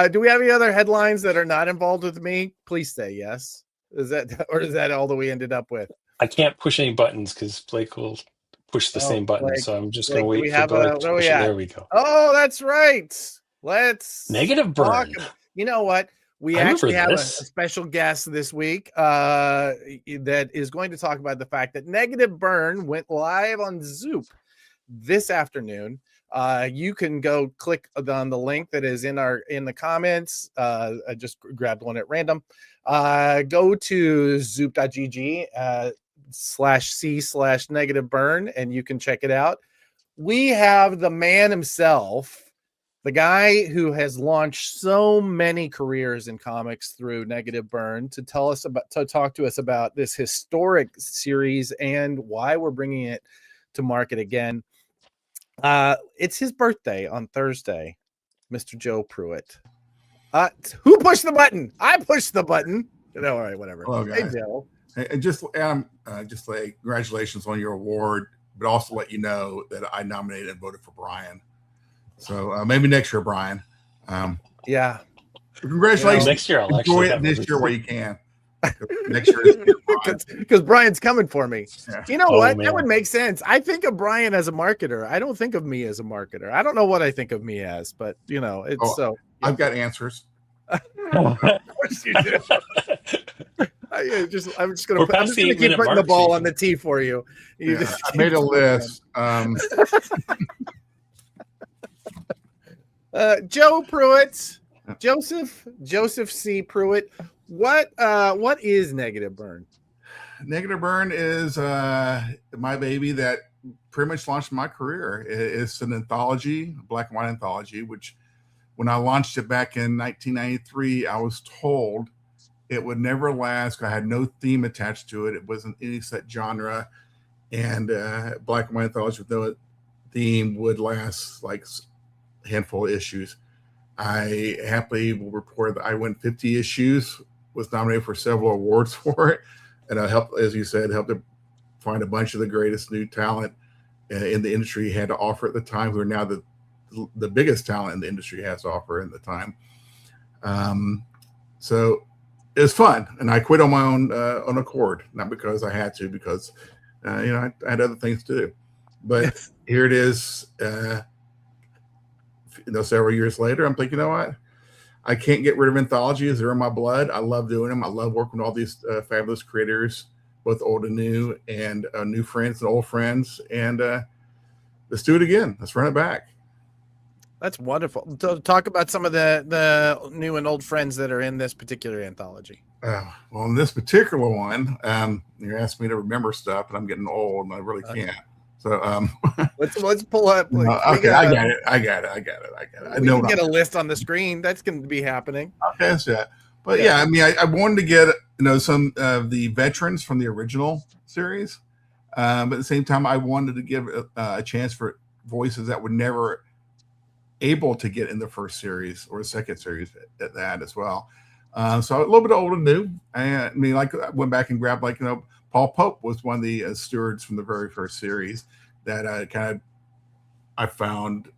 Do we have any other headlines that are not involved with me? Please say yes. Is that all that we ended up with? I can't push any buttons because Blake will push the same button. Blake, so I'm just going to wait for have Blake to push it. There we go. Oh, that's right. Let's Negative burn. You know what? We actually have a special guest this week that is going to talk about the fact that Negative Burn went live on Zoop this afternoon. You can go click on the link that is in the comments. I just grabbed one at random. Go to zoop.gg /c/negative burn and you can check it out. We have the man himself, the guy who has launched so many careers in comics through Negative Burn, to talk to us about this historic series and why we're bringing it to market again. It's his birthday on Thursday, Mr. Joe Pruitt. Who pushed the button? I pushed the button. No, all right, whatever. Hello, guys. Hey, Joe. And just like congratulations on your award, but also let you know that I nominated and voted for Brian. So maybe next year, Brian. Yeah. Congratulations. Next year, I'll enjoy it this year while you can. Next year, because Brian's coming for me. Yeah. You know what? Man. That would make sense. I think of Brian as a marketer. I don't think of me as a marketer. I don't know what I think of me as, but it's so. Yeah. I've got answers. Of course you do. I'm just gonna keep putting the ball on the tee for you. I made a list. Joe Pruitt, Joseph C. Pruitt. What is Negative Burn? Negative Burn is my baby that pretty much launched my career. It's an anthology, a black and white anthology, which when I launched it back in 1993, I was told it would never last. I had no theme attached to it. It wasn't any set genre. And black and white anthology with no theme would last like a handful of issues. I happily will report that I went 50 issues, was nominated for several awards for it. And I helped, as you said, helped to find a bunch of the greatest new talent in the industry had to offer at the time, who are now the biggest talent in the industry has to offer in the time. So it was fun, and I quit on my own accord, not because I had to, because I had other things to do. But here it is, several years later. I'm thinking, you know what? I can't get rid of anthologies. They're in my blood. I love doing them. I love working with all these fabulous creators, both old and new, and new friends and old friends. And let's do it again. Let's run it back. That's wonderful. So talk about some of the new and old friends that are in this particular anthology. Well, in this particular one, you asked me to remember stuff, and I'm getting old, and I really can't. So let's pull up. Okay, I got it. I know. We can get a list on the screen. That's going to be happening. Okay, so but yeah, I mean, I wanted to get some of the veterans from the original series, but at the same time, I wanted to give a chance for voices that were never able to get in the first series or the second series at that as well. So a little bit old and new. I mean, like I went back and grabbed Paul Pope was one of the stewards from the very first series that I found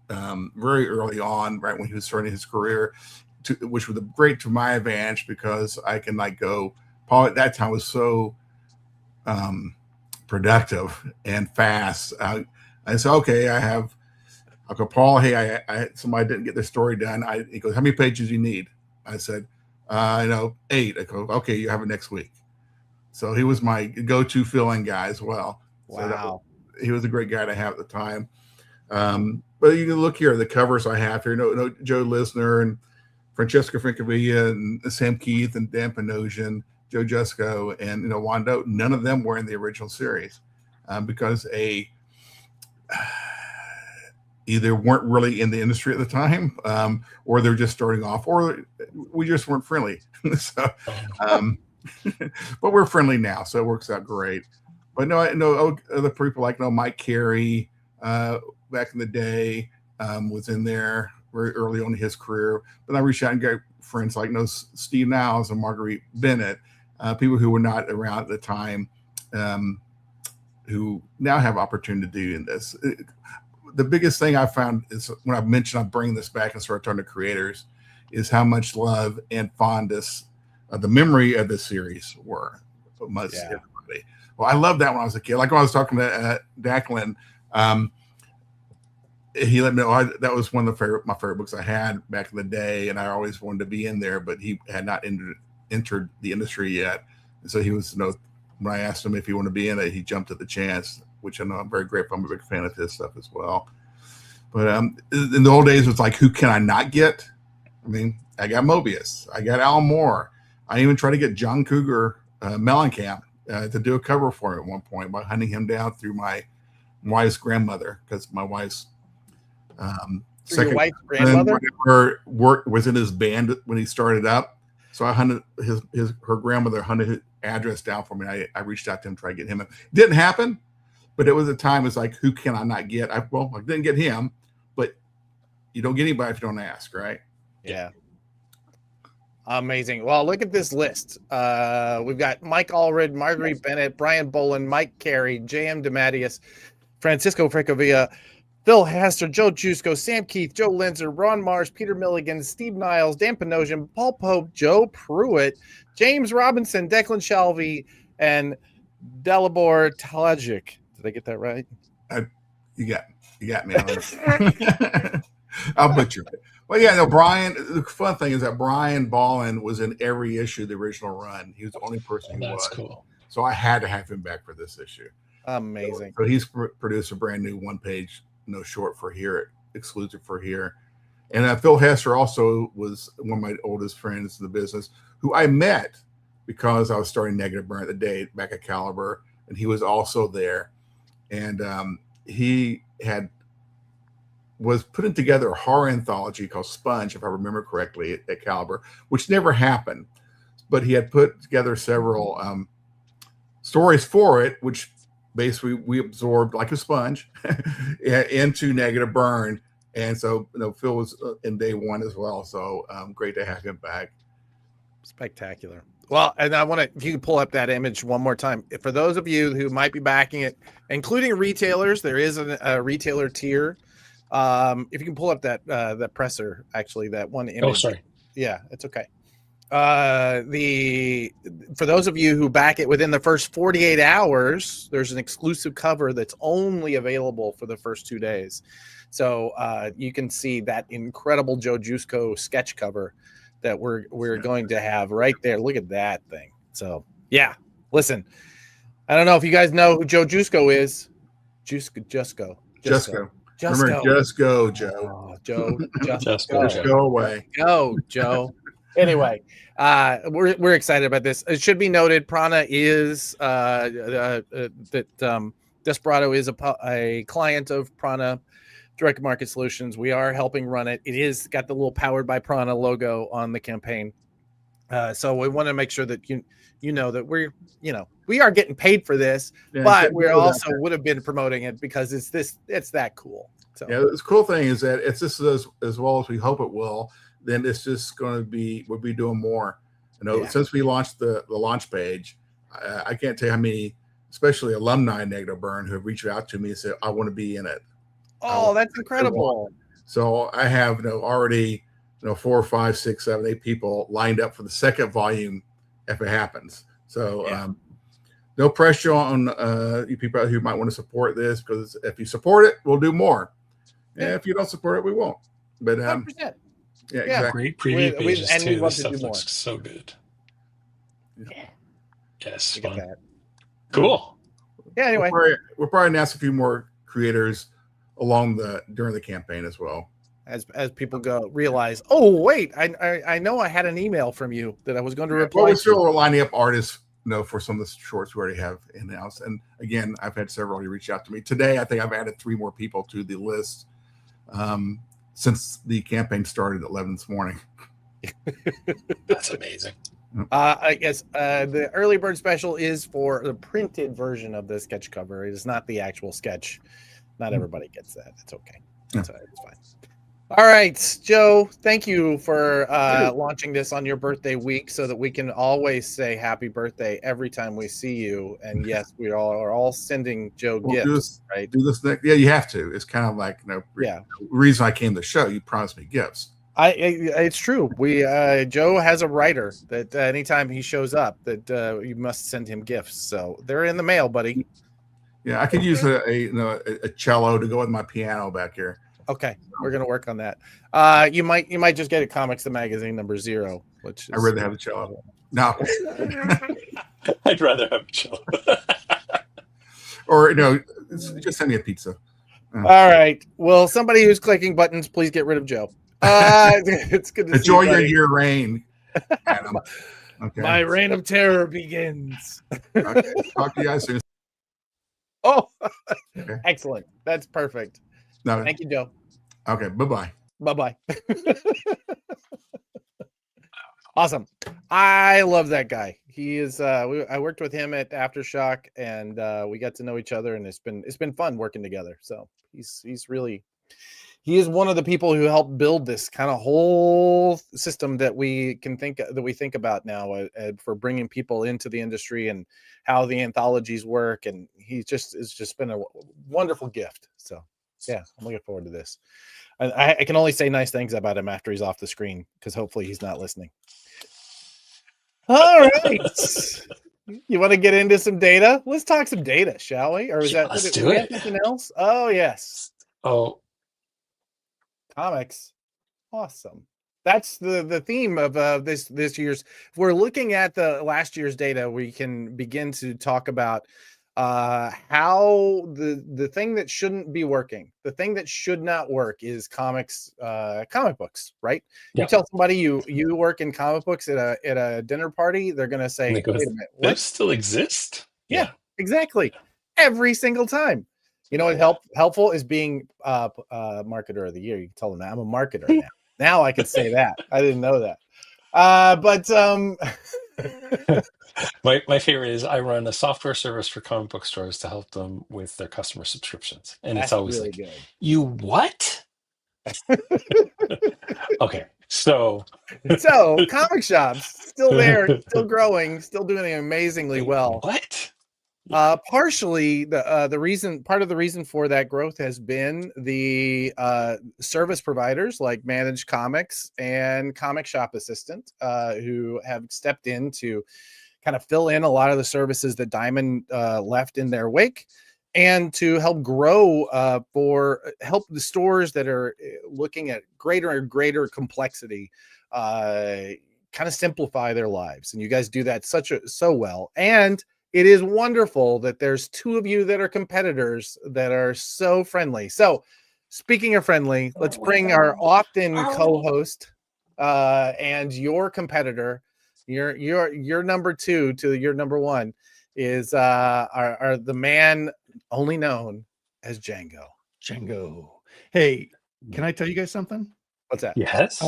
very early on, right when he was starting his career, which was great to my advantage because I can go. Paul at that time was so productive and fast. I said, okay, I'll go, Paul, hey, somebody didn't get their story done. He goes, how many pages do you need? I said, 8. I go, okay, you have it next week. So he was my go-to fill-in guy as well. Wow. So he was a great guy to have at the time. But you can look here, the covers I have here, Joe Lisner and Francesca Francavilla and Sam Keith and Dan Panosian, Joe Jusko and Wando. None of them were in the original series because either weren't really in the industry at the time, or they're just starting off, or we just weren't friendly. So, but we're friendly now, so it works out great. But no, I know other people like Mike Carey back in the day was in there very early on in his career. But I reached out and got friends like Steve Niles and Marguerite Bennett, people who were not around at the time, who now have opportunity to do in this. The biggest thing I found is when I mentioned I'm bringing this back and start talking to creators is how much love and fondness the memory of the series were amongst everybody. Well, I loved that when I was a kid. Like when I was talking to Declan, he let me know that was one of my favorite books I had back in the day, and I always wanted to be in there, but he had not entered the industry yet. And so he was, when I asked him if he wanted to be in it, he jumped at the chance, which I know I'm very grateful. I'm a big fan of his stuff as well. But in the old days, it was like, who can I not get? I mean, I got Mobius. I got Alan Moore. I even tried to get John Cougar Mellencamp to do a cover for me at one point by hunting him down through my wife's grandmother, because my wife's second grandmother was in his band when he started up. So I hunted her grandmother hunted his address down for me. I reached out to him, tried to get him. It didn't happen, but it was a time. It's like, who can I not get? I didn't get him, but you don't get anybody if you don't ask, right? Yeah. Amazing. Well, look at this list. We've got Mike Allred, Marguerite Bennett, Brian Boland, Mike Carey, J.M. DeMatteis, Francisco Francavilla, Phil Haster, Joe Jusko, Sam Keith, Joe Linzer, Ron Marsh, Peter Milligan, Steve Niles, Dan Panosian, Paul Pope, Joe Pruitt, James Robinson, Declan Shalvey, and Dalibor Talajic. Did I get that right? You got me on it. I'll butcher it. Well, yeah, no, Brian, the fun thing is that Brian Boland was in every issue of the original run. He was the only person who was. Cool. So I had to have him back for this issue. Amazing. So he's produced a brand new one-page, short for here, exclusive for here. And Phil Hester also was one of my oldest friends in the business, who I met because I was starting Negative Burn at the day back at Caliber, and he was also there. And he was putting together a horror anthology called Sponge, if I remember correctly, at Caliber, which never happened. But he had put together several stories for it, which basically we absorbed like a sponge into Negative Burn. And so, Phil was in day one as well. So great to have him back. Spectacular. Well, and I want to, if you can pull up that image one more time. For those of you who might be backing it, including retailers, there is a retailer tier. If you can pull up that presser, actually, that one image. Oh, sorry. Yeah, it's okay. For those of you who back it within the first 48 hours, there's an exclusive cover that's only available for the first 2 days. So you can see that incredible Joe Jusko sketch cover that we're going to have right there. Look at that thing. So yeah, listen, I don't know if you guys know who Joe Jusko is. Just go, Remember, just go, Joe. Oh, Joe, Just go away. Go, Joe. Anyway, we're excited about this. It should be noted, Prana is Desperado is a client of Prana Direct Market Solutions. We are helping run it. It is got the little powered by Prana logo on the campaign. So we want to make sure that you know that we are getting paid for this, but we also would have been promoting it because it's that cool. So yeah, the cool thing is that it's just as well as we hope it will. Then it's just going to be, we'll be doing more. Since we launched the launch page, I can't tell you how many, especially alumni Negative Burn, who have reached out to me and said, I want to be in it. Oh, that's incredible. So I have already 4, 5, 6, 7, 8 people lined up for the second volume if it happens. So no pressure on you people out who might want to support this, because if you support it, we'll do more. And if you don't support it, we won't. But 100%. Yeah, exactly. Great preview pages and too. love This to stuff do more. looks so good. Yeah. Yes, Look at fun. that. Cool. Yeah. Anyway, we'll probably announce a few more creators during the campaign as well. As people realize, oh wait, I know I had an email from you that I was going to reply. Well, we're still lining up artists, for some of the shorts we already have announced. And again, I've had several already reach out to me today. I think I've added 3 more people to the list since the campaign started at 11 this morning. That's amazing. I guess the early bird special is for the printed version of the sketch cover. It is not the actual sketch. Not everybody gets that. It's okay. It's fine. All right, Joe, thank you for launching this on your birthday week so that we can always say happy birthday every time we see you. And yes, we are all sending Joe gifts, right? Do this next. Yeah, you have to. It's kind of like, reason I came to the show, you promised me gifts. It's true. Joe has a writer that anytime he shows up that you must send him gifts. So they're in the mail, buddy. Yeah, I could use a cello to go with my piano back here. Okay, we're gonna work on that. You might just get a Comics the Magazine #0, which I'd rather have a cello. No, I'd rather have a cello. Or just send me a pizza. All right. Well, somebody who's clicking buttons, please get rid of Joe. It's good to enjoy see you, your year reign, Adam. Okay. My reign of terror begins. Okay. Talk to you guys soon. Oh, okay. Excellent. That's perfect. No, thank you, Joe. Okay, bye-bye. Bye-bye. Awesome. I love that guy. He is I worked with him at Aftershock, and we got to know each other, and it's been fun working together. So he is one of the people who helped build this kind of whole system that we think about now for bringing people into the industry and how the anthologies work. And it's just been a wonderful gift. So yeah, I'm looking forward to this. I can only say nice things about him after he's off the screen, because hopefully he's not listening. All right. You want to get into some data? Let's talk some data, shall we? Or let's do it. Something else? Oh, yes. Oh, comics. Awesome. That's the theme of this year's. If we're looking at the last year's data, we can begin to talk about how the thing that shouldn't be working, the thing that should not work is comic books, right? Yeah. You tell somebody you work in comic books at a dinner party, they're gonna say, wait a minute, what? Those still exist? Yeah, exactly. Every single time. You know what helpful is being marketer of the year. You can tell them that I'm a marketer now. Now I can say that. I didn't know that. My favorite is I run a software service for comic book stores to help them with their customer subscriptions. And it's always really good. You what? Okay. So comic shops still there, still growing, still doing amazingly well. What? Partially, part of the reason for that growth has been the service providers like Managed Comics and Comic Shop Assistant, who have stepped in to kind of fill in a lot of the services that Diamond left in their wake, and to help grow help the stores that are looking at greater and greater complexity, kind of simplify their lives. And you guys do that so well. And it is wonderful that there's two of you that are competitors that are so friendly. So speaking of friendly, let's bring our often co-host and your competitor, your number two to your number one is are the man only known as Django. Django. Hey, can I tell you guys something? What's that? Yes. I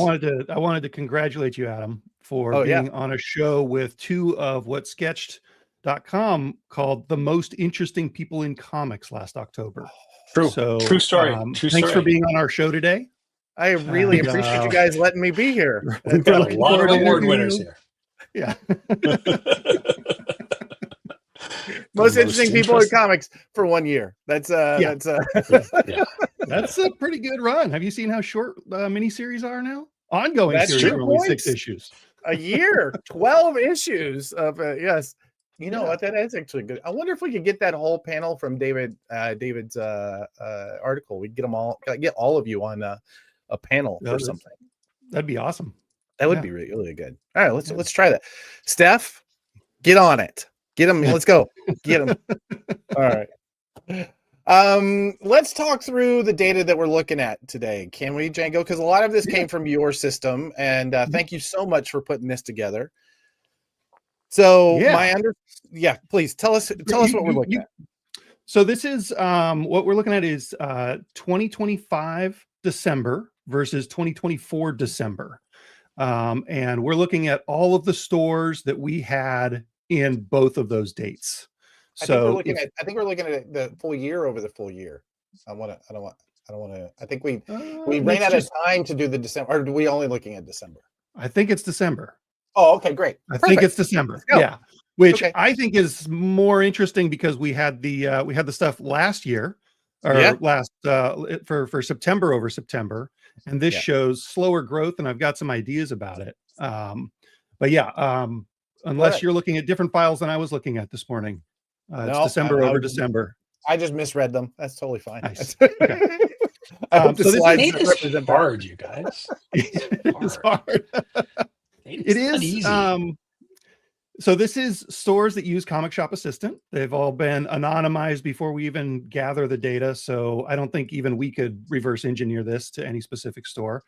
wanted to congratulate you, Adam, for being on a show with two of what Sketched.com called the most interesting people in comics last October. True. So True story. Thanks for being on our show today. I really appreciate you guys letting me be here. We've got a lot of award winners here. Yeah. Most interesting people in comics for 1 year. That's That's a pretty good run. Have you seen how short miniseries are now? Ongoing series are only 6 issues. A year, 12 issues of yes. You know what? That is actually good. I wonder if we could get that whole panel from David's article. We get them all. Get all of you on a panel or something. That'd be awesome. That would be really, really good. All right, let's try that. Steph, get on it. Get him. Let's go. Get him. All right. Let's talk through the data that we're looking at today. Can we, Django? Because a lot of this came from your system, and thank you so much for putting this together. So please tell us what we're looking at. So this is what we're looking at is 2025 December versus 2024 December. And we're looking at all of the stores that we had in both of those dates. So I think we're looking at the full year over the full year. I think we ran out of time to do the December, or are we only looking at December? I think it's December. Oh, okay, great. I think it's December. Yeah. Which I think is more interesting because we had the stuff last year or last for September over September. And this shows slower growth, and I've got some ideas about it. Unless you're looking at different files than I was looking at this morning. It's December over December. I just misread them. That's totally fine. Nice. Okay. So this is hard, you guys. It's hard. It is easy. So this is stores that use Comic Shop Assistant. They've all been anonymized before we even gather the data. So I don't think even we could reverse engineer this to any specific store.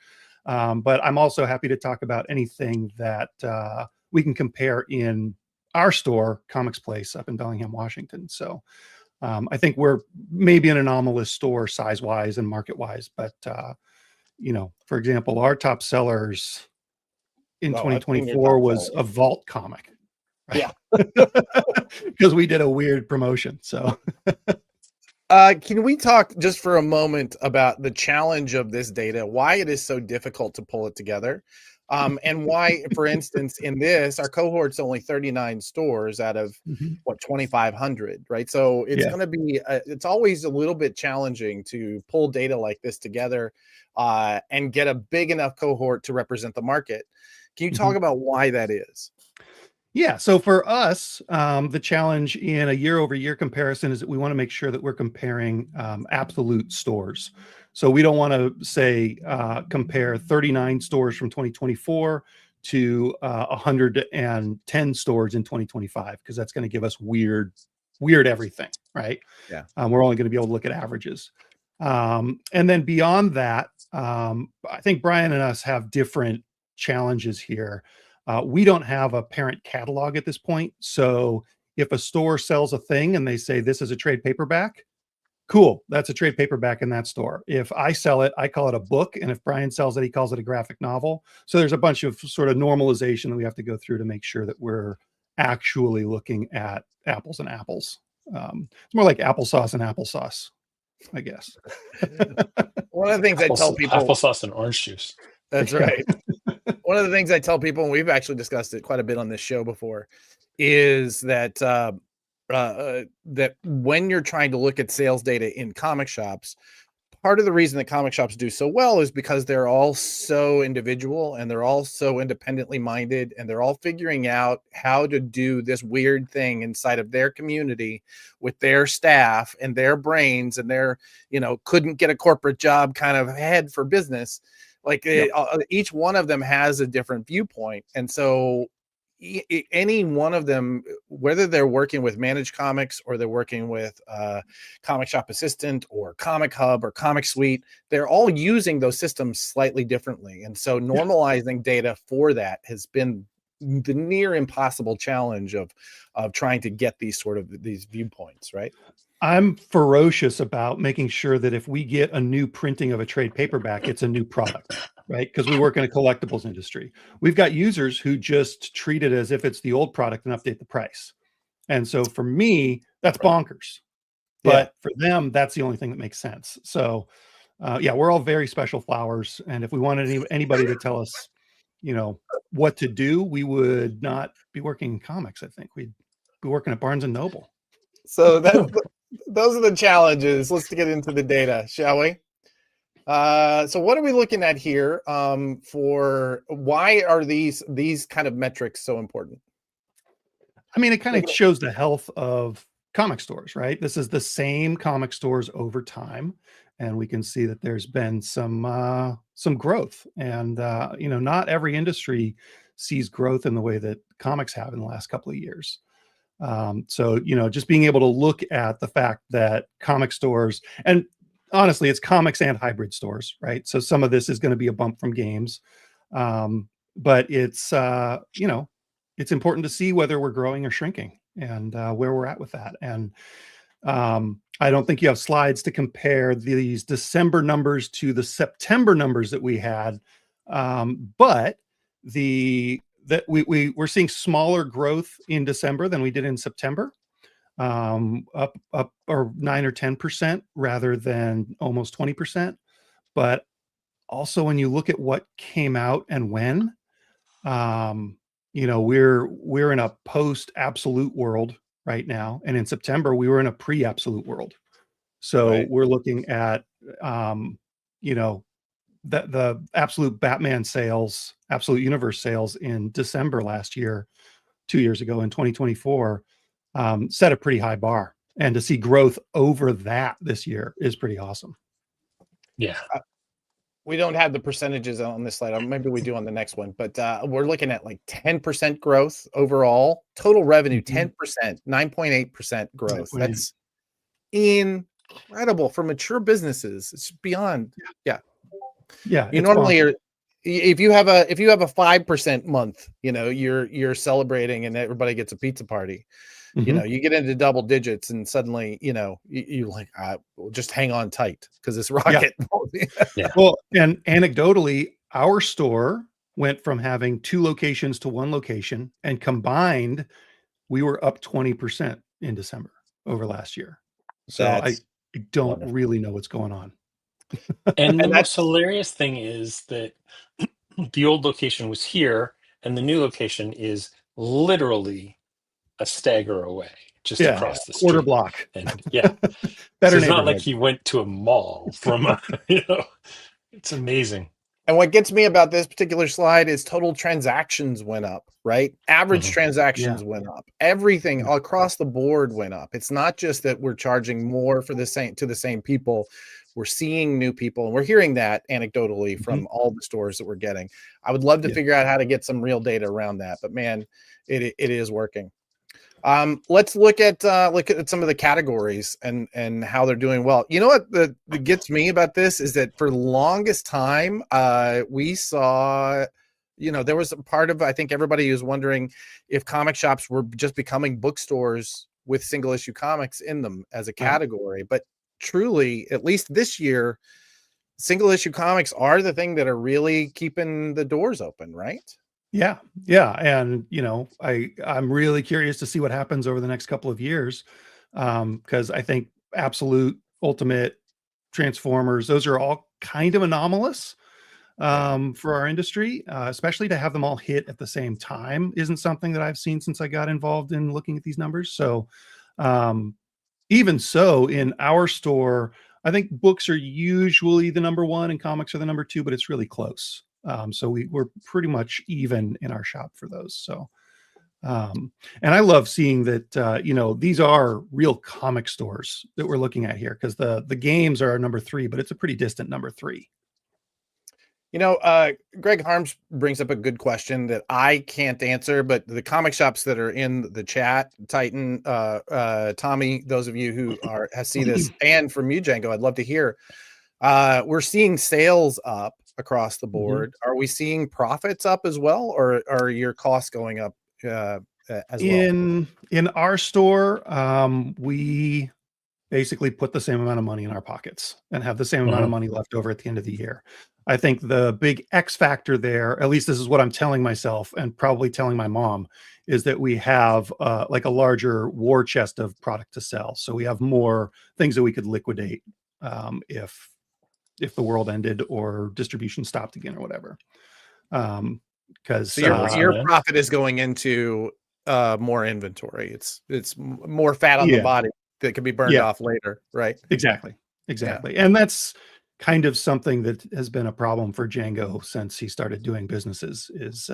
But I'm also happy to talk about anything that we can compare in our store, Comics Place, up in Bellingham, Washington. So I think we're maybe an anomalous store size-wise and market-wise. But, for example, our top sellers in 2024 was a Vault comic. Right? Yeah. Because we did a weird promotion. So can we talk just for a moment about the challenge of this data, why it is so difficult to pull it together? And why, for instance, in this, our cohort's only 39 stores out of 2,500, right? So it's going to be, it's always a little bit challenging to pull data like this together and get a big enough cohort to represent the market. Can you talk about why that is? Yeah. So for us, the challenge in a year-over-year comparison is that we want to make sure that we're comparing absolute stores. So we don't want to say compare 39 stores from 2024 to 110 stores in 2025, because that's going to give us weird everything, right? Yeah. We're only going to be able to look at averages. And then beyond that, I think Brian and us have different challenges here. We don't have a parent catalog at this point. So if a store sells a thing and they say this is a trade paperback, cool, that's a trade paperback in that store. If I sell it, I call it a book. And if Brian sells it, he calls it a graphic novel. So there's a bunch of sort of normalization that we have to go through to make sure that we're actually looking at apples and apples. It's more like applesauce and applesauce, I guess. One of the things I tell people, applesauce and orange juice. That's right. One of the things I tell people, and we've actually discussed it quite a bit on this show before, is that that when you're trying to look at sales data in comic shops, part of the reason that comic shops do so well is because they're all so individual and they're all so independently minded, and they're all figuring out how to do this weird thing inside of their community with their staff and their brains, and their, couldn't get a corporate job kind of head for business. Like each one of them has a different viewpoint. And so any one of them, whether they're working with Managed Comics or they're working with Comic Shop Assistant or Comic Hub or Comic Suite, they're all using those systems slightly differently. And so normalizing data for that has been the near impossible challenge of trying to get these viewpoints, right? I'm ferocious about making sure that if we get a new printing of a trade paperback, it's a new product, right? Because we work in a collectibles industry. We've got users who just treat it as if it's the old product and update the price. And so for me, that's bonkers. But for them, that's the only thing that makes sense. So we're all very special flowers. And if we wanted anybody to tell us, what to do, we would not be working in comics. I think we'd be working at Barnes and Noble. So those are the challenges. Let's get into the data, shall we? So what are we looking at here for why are these kind of metrics so important? I mean, it kind of shows the health of comic stores, right? This is the same comic stores over time. And we can see that there's been some growth. And, not every industry sees growth in the way that comics have in the last couple of years. So, just being able to look at the fact that comic stores, and honestly, it's comics and hybrid stores, right? So some of this is going to be a bump from games. But it's, it's important to see whether we're growing or shrinking and where we're at with that. And I don't think you have slides to compare these December numbers to the September numbers that we had. But we're seeing smaller growth in December than we did in September, up or 9 or 10% rather than almost 20%. But also when you look at what came out and when, we're in a post absolute world right now. And in September, we were in a pre-absolute world. So we're looking at, the absolute Batman sales, absolute universe sales in December last year, 2 years ago in 2024, set a pretty high bar. And to see growth over that this year is pretty awesome. Yeah. We don't have the percentages on this slide. Maybe we do on the next one, but we're looking at like 10% growth overall. Total revenue, 10%, 9.8% growth. That's incredible for mature businesses. It's beyond. You normally are, if you have a 5% month, you're celebrating and everybody gets a pizza party. You get into double digits and suddenly, you like, we'll just hang on tight because it's rocket. Well, and anecdotally, our store went from having 2 locations to 1 location, and combined, we were up 20% in December over last year. So I don't really know what's going on. And the most hilarious thing is that the old location was here and the new location is literally a stagger away, just across the street. Quarter block. And better. So it's not like he went to a mall from it's amazing. And what gets me about this particular slide is total transactions went up, right? Average transactions went up. Everything across the board went up. It's not just that we're charging more for the same people. We're seeing new people, and we're hearing that anecdotally from all the stores that we're getting. I would love to figure out how to get some real data around that, but man, it is working. Let's look at some of the categories and how they're doing well. You know what that gets me about this is that for the longest time, we saw, there was a part of, I think everybody was wondering if comic shops were just becoming bookstores with single issue comics in them as a category. But truly, at least this year, single issue comics are the thing that are really keeping the doors open, right? Yeah. And, I'm really curious to see what happens over the next couple of years. Because I think Absolute, Ultimate, Transformers, those are all kind of anomalous. for our industry, especially to have them all hit at the same time isn't something that I've seen since I got involved in looking at these numbers. So even so, in our store, I think books are usually the number one and comics are the number two, but it's really close. So we're pretty much even in our shop for those. So and I love seeing that, you know, these are real comic stores that we're looking at here, because the games are number three, but it's a pretty distant number three. You know, Greg Harms brings up a good question that I can't answer, but the comic shops that are in the chat, Titan, Tommy, those of you who see this, and from you, Django, I'd love to hear. We're seeing sales up across the board. Are we seeing profits up as well, or are your costs going up as well? In our store, we basically put the same amount of money in our pockets and have the same amount of money left over at the end of the year. I think the big X factor there, at least this is what I'm telling myself and probably telling my mom, is that we have like a larger war chest of product to sell. So we have more things that we could liquidate if the world ended or distribution stopped again or whatever. Because so your profit is going into more inventory. It's more fat on the body that can be burned off later, right? Exactly. And that's kind of something that has been a problem for Django since he started doing businesses, is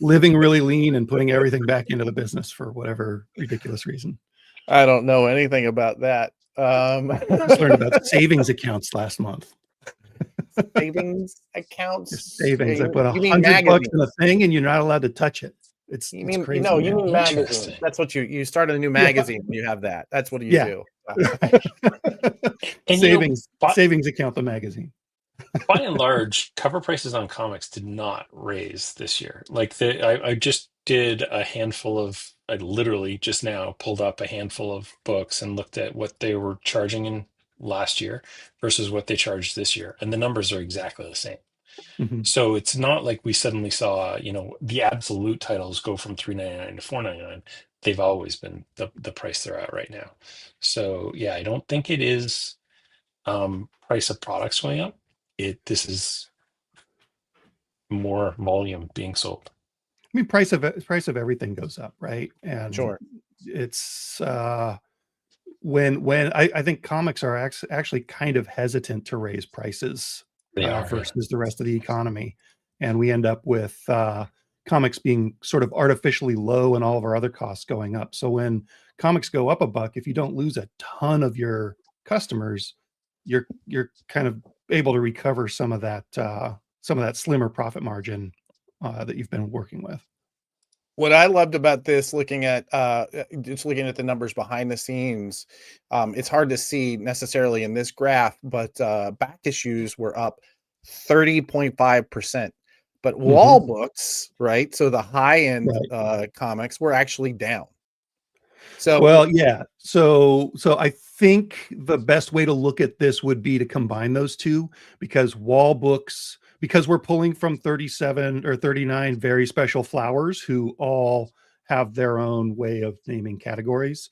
living really lean and putting everything back into the business for whatever ridiculous reason. I don't know anything about that. I just learned about savings accounts last month. Savings accounts? Just savings. I put $100 in a thing and you're not allowed to touch it. It's crazy. No, you mean magazine. That's what you started a new magazine and you have that. That's what you do. And savings account, the magazine. By and large, cover prices on comics did not raise this year. Like I just did a handful of, I literally just now pulled up a handful of books and looked at what they were charging in last year versus what they charged this year. And the numbers are exactly the same. So it's not like we suddenly saw, you know, the absolute titles go from $3.99 to $4.99. They've always been the price they're at right now. So yeah, I don't think it is price of products going up. This is more volume being sold. I mean, price of everything goes up, right? And sure, it's when I think comics are actually kind of hesitant to raise prices versus the rest of the economy, and we end up with comics being sort of artificially low and all of our other costs going up. So when comics go up $1, if you don't lose a ton of your customers, you're kind of able to recover some of that slimmer profit margin that you've been working with. What I loved about this, looking at the numbers behind the scenes, it's hard to see necessarily in this graph, but back issues were up 30.5%. But wall books, right? So the high end comics were actually down. So So I think the best way to look at this would be to combine those two, because wall books, because we're pulling from 37 or 39 very special flowers who all have their own way of naming categories.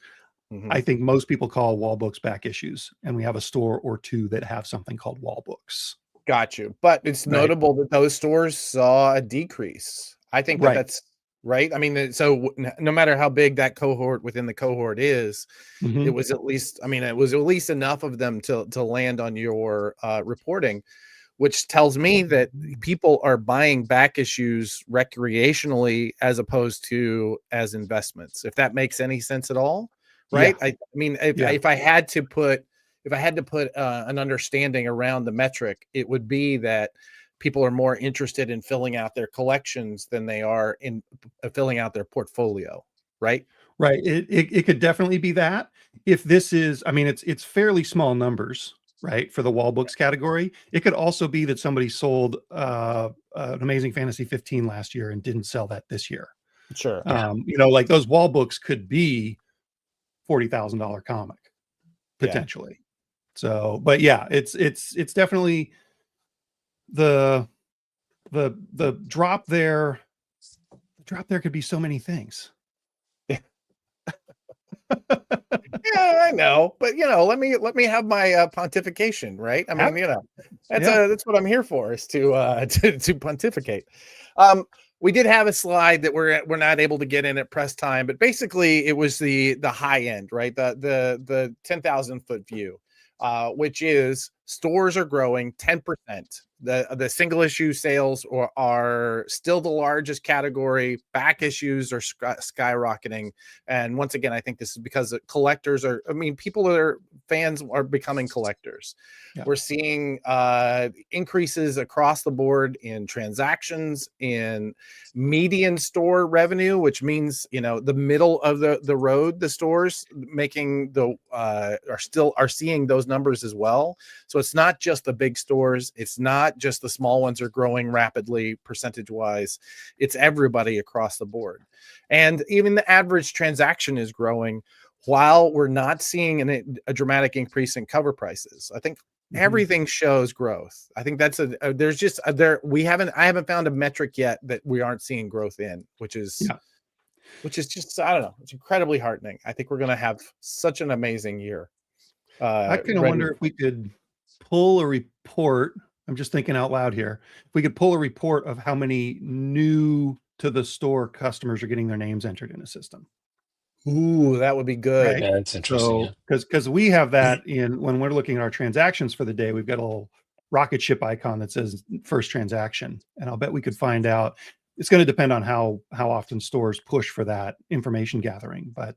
I think most people call wall books back issues, and we have a store or two that have something called wall books. Got you. But it's notable that those stores saw a decrease. I think that's right. I mean, so no matter how big that cohort within the cohort is, it was at least, it was at least enough of them to land on your reporting, which tells me that people are buying back issues recreationally as opposed to as investments, if that makes any sense at all. Right. I mean, if I had to put an understanding around the metric, it would be that people are more interested in filling out their collections than they are in filling out their portfolio. Right. Right. It could definitely be that. If this is, it's fairly small numbers, right, for the wall books category. It could also be that somebody sold an Amazing Fantasy 15 last year and didn't sell that this year. Sure. Like those wall books could be $40,000 comic potentially. So, but yeah, it's definitely the drop there. The drop there could be so many things. Yeah, I know, but let me have my pontification, right? I mean, that's what I'm here for, is to pontificate. We did have a slide that we're not able to get in at press time, but basically it was the high end, right? The 10,000 foot view, which is stores are growing 10%. The single issue sales are still the largest category. Back issues are skyrocketing. And once again, I think this is because collectors fans are becoming collectors. Yeah. We're seeing increases across the board in transactions, in median store revenue, which means, the middle of the road, the stores making are seeing those numbers as well. So it's not just the big stores. It's not just the small ones are growing rapidly percentage wise. It's everybody across the board. And even the average transaction is growing while we're not seeing a dramatic increase in cover prices. I think everything shows growth. I think that's I haven't found a metric yet that we aren't seeing growth in, which is just, I don't know. It's incredibly heartening. I think we're going to have such an amazing year. I kind of wonder if we could pull a report. I'm just thinking out loud here. If we could pull a report of how many new to the store customers are getting their names entered in a system. Ooh, that would be good. Right? Yeah, that's interesting. Because we have that when we're looking at our transactions for the day, we've got a little rocket ship icon that says first transaction. And I'll bet we could find out. It's going to depend on how often stores push for that information gathering. But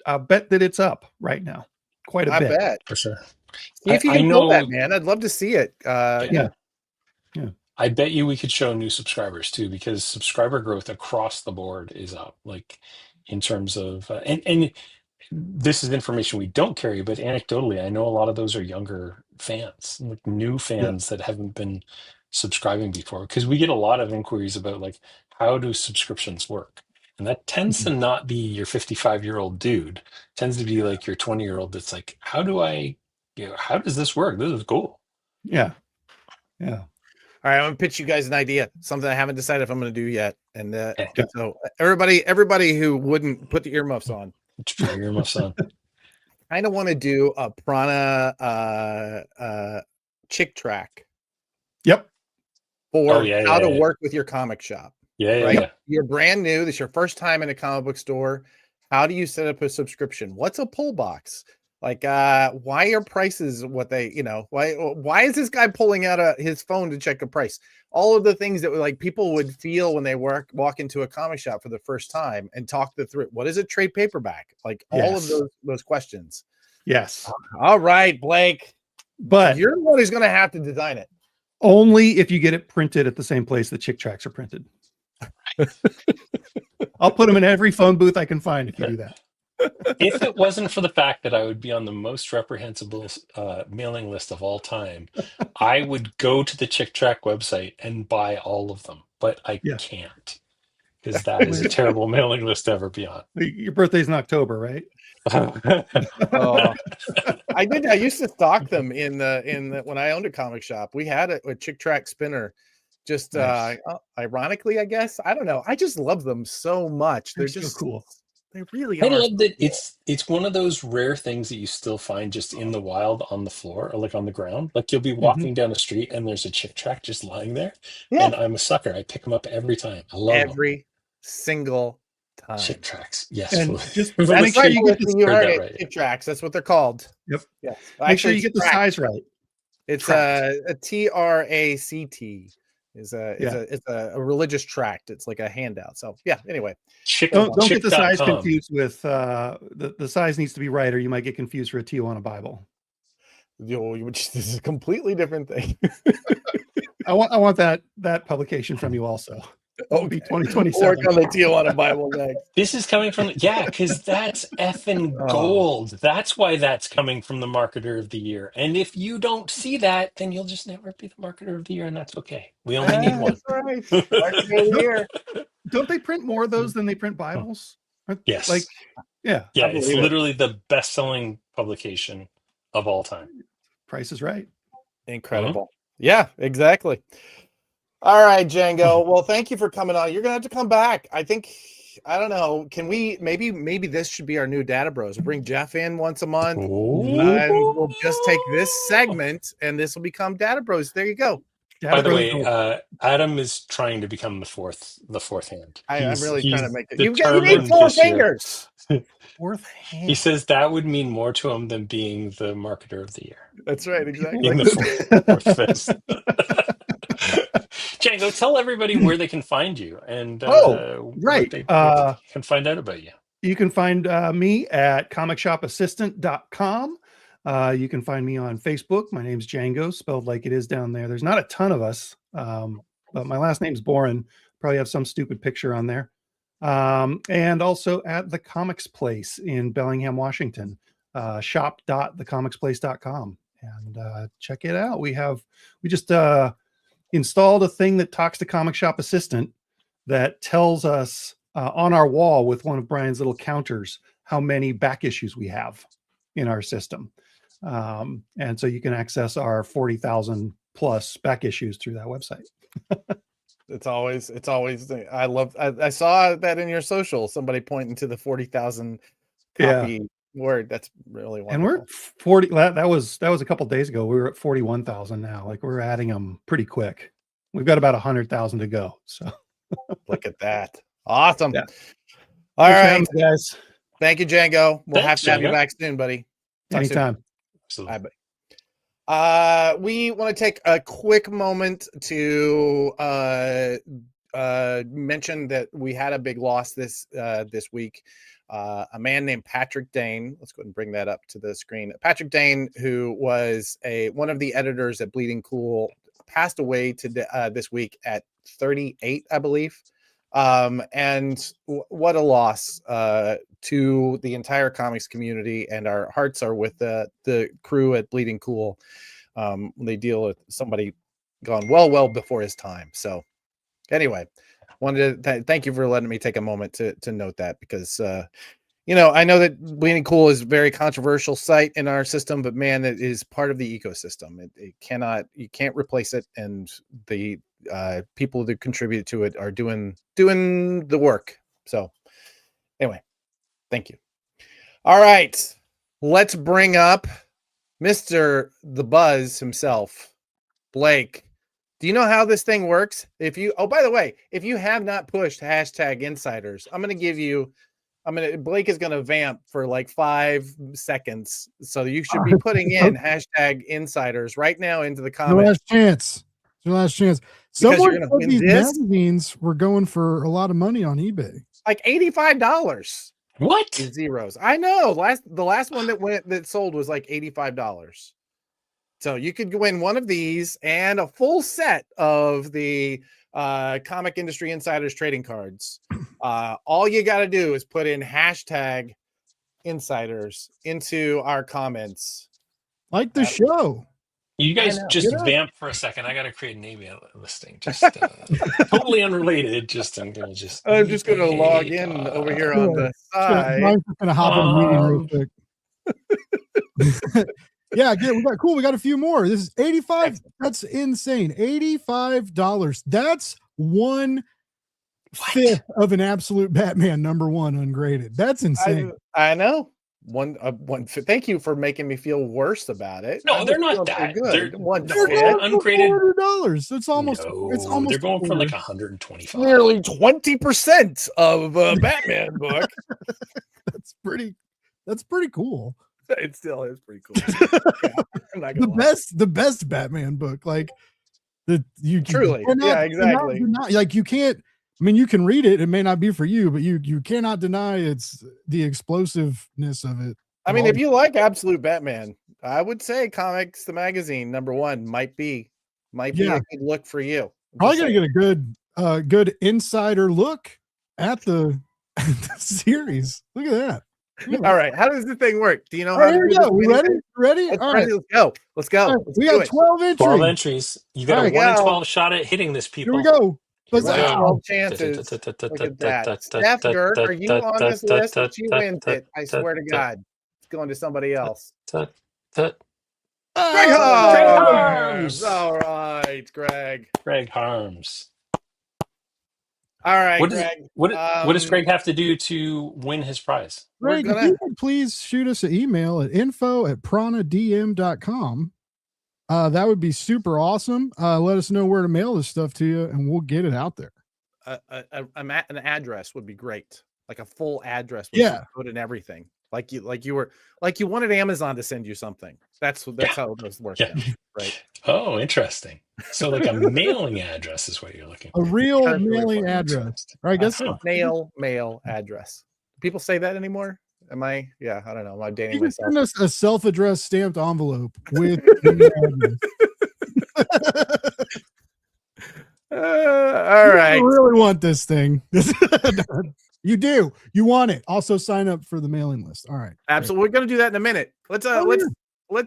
I'll bet that it's up right now. Quite a bit. I bet. For sure. See if you can pull that, man. I'd love to see it. Yeah. I bet you we could show new subscribers too, because subscriber growth across the board is up, like in terms of, and this is information we don't carry, but anecdotally, I know a lot of those are younger fans, like new fans that haven't been subscribing before, because we get a lot of inquiries about like, how do subscriptions work? And that tends to not be your 55-year-old dude. It tends to be like your 20-year-old that's like, how does this work? This is cool. Yeah. All right, I'm gonna pitch you guys an idea, something I haven't decided if I'm gonna do yet. And so everybody who wouldn't put the earmuffs on, I kind of want to do a Prana chick track. Yep. For how to work with your comic shop. Yeah. You're brand new. This is your first time in a comic book store. How do you set up a subscription? What's a pull box? Like, why are prices what they, why is this guy pulling out his phone to check a price? All of the things that like people would feel when they walk into a comic shop for the first time and talk through. What is a trade paperback? Like all of those questions. Yes. All right, Blake. But you're the one who's going to have to design it. Only if you get it printed at the same place that chick tracks are printed. I'll put them in every phone booth I can find if you do that. If it wasn't for the fact that I would be on the most reprehensible mailing list of all time, I would go to the Chick Track website and buy all of them, but I can't, because that is a terrible mailing list to ever be on. Your birthday's in October, right? I used to stock them in the when I owned a comic shop. We had a Chick Track spinner. Just nice. Ironically, I guess, I don't know. I just love them so much. They're just so cool. They really I are. love that it's one of those rare things that you still find just in the wild on the floor or like on the ground. Like you'll be walking down the street and there's a Chick Track just lying there. Yeah. And I'm a sucker. I pick them up every time. I love every single time. Chick Tracks. Yes. And just make sure you get the Chick Tracks. That's what they're called. Yep. Yeah. Make sure you get the size right. It's a TRACT. Is a religious tract. It's like a handout. So yeah. Anyway, don't get the size confused with the size needs to be right, or you might get confused for a Tijuana Bible. Which this is a completely different thing. I want that publication from you also. Okay. 2027. Work on the Tijuana Bible next. This is coming from because that's effing gold. That's why that's coming from the marketer of the year. And if you don't see that, then you'll just never be the marketer of the year, and that's okay. We only need one. That's right. Marketer of the year. Don't they print more of those than they print Bibles? Yes. Yeah. It's literally the best-selling publication of all time. Price is Right. Incredible. Yeah, exactly. All right, Django. Well, thank you for coming on. You're gonna have to come back. I think I don't know. Can we maybe this should be our new Data Bros? We'll bring Jeff in once a month, and we'll just take this segment, and this will become Data Bros. There you go. By the way, Adam is trying to become the fourth hand. I'm really trying to make it. You need 4 fingers. Fourth hand. He says that would mean more to him than being the marketer of the year. That's right, exactly. Being the fourth fist. Django, tell everybody where they can find you and right. What they can find out about you. You can find me at comicshopassistant.com. You can find me on Facebook. My name's Django, spelled like it is down there. There's not a ton of us, but my last name's Boren. Probably have some stupid picture on there. And also at the Comics Place in Bellingham, Washington, shop.thecomicsplace.com, and check it out. We just installed a thing that talks to Comic Shop Assistant that tells us on our wall with one of Brian's little counters how many back issues we have in our system. And so you can access our 40,000 plus back issues through that website. It's always I saw that in your social, somebody pointing to the 40,000 copy word. That's really wonderful. And we're at 40. That was a couple days ago. We were at 41,000 now. Like, we're adding them pretty quick. We've got about 100,000 to go. So look at that. Awesome. Yeah. All Thanks, right, guys. Thank you, Django. We'll have to have you back soon, buddy. Talk anytime. Soon. Bye, buddy. We want to take a quick moment to mention that we had a big loss this week. A man named Patrick Dane. Let's go ahead and bring that up to the screen. Patrick Dane, who was one of the editors at Bleeding Cool, passed away this week at 38, I believe. And what a loss to the entire comics community, and our hearts are with the crew at Bleeding Cool. They deal with somebody gone well before his time. So anyway, wanted to thank you for letting me take a moment to note that, because I know that Bleeding Cool is a very controversial site in our system, but man, it is part of the ecosystem. You can't replace it, and the people that contribute to it are doing the work. So anyway, thank you. All right, let's bring up Mr. The Buzz himself, Blake. Do you know how this thing works? By the way, if you have not pushed #insiders, Blake is going to vamp for like 5 seconds. So you should be putting in #insiders right now into the comments. Your last chance. Someone said these magazines were going for a lot of money on eBay. Like $85. What? Zeros. I know. The last one that sold was like $85. So you could win one of these and a full set of the Comic Industry Insiders trading cards. All you got to do is put in #insiders into our comments. Like the show. You guys just vamp for a second. I got to create an email listing. Just totally unrelated. I'm just going to log in over here on the side. I'm going to hop in the meeting real quick. Yeah, we got a few more. This is 85. That's insane. $85. That's 1/5 of an absolute Batman #1 ungraded. That's insane. I know. One. Thank you for making me feel worse about it. No, they're not that good. They're ungraded $400. It's almost. They're going for like 125. Nearly 20% of a Batman book. That's pretty cool. It still is pretty cool. The best Batman book, like exactly. You can't. I mean, you can read it. It may not be for you, but you cannot deny it's the explosiveness of it. I mean, if you like Absolute Batman, I would say Comics the Magazine #1 might be a good look for you. Probably gonna get a good insider look at the series. Look at that. All right, how does the thing work? Do you know how to do we ready? All right, let's go. Right, we got 12 entries. 12 entries. You got a 1 in 12 shot at hitting this, people. Here we go. 12 chances. Look at that. Steph Gert, are you on this list? If you win it, I swear to God, it's going to somebody else. Greg Harms. All right, Greg. Greg Harms. All right, What Greg. what does Greg have to do to win his prize? Greg, if you would please shoot us an email at info@pranadm.com. That would be super awesome. Let us know where to mail this stuff to you, and we'll get it out there. An address would be great, like a full address with code and everything. Like you wanted Amazon to send you something. That's how this works. Yeah. Right. Oh, interesting. So like a mailing address is what you're looking for. A real mailing address. Or I guess mail address. People say that anymore? Am I? Yeah, I don't know. Am I dating you can myself? send us a self-addressed stamped envelope with the address. All right. You really want this thing. You do. You want it. Also sign up for the mailing list. All right. Absolutely. We're going to do that in a minute. Let's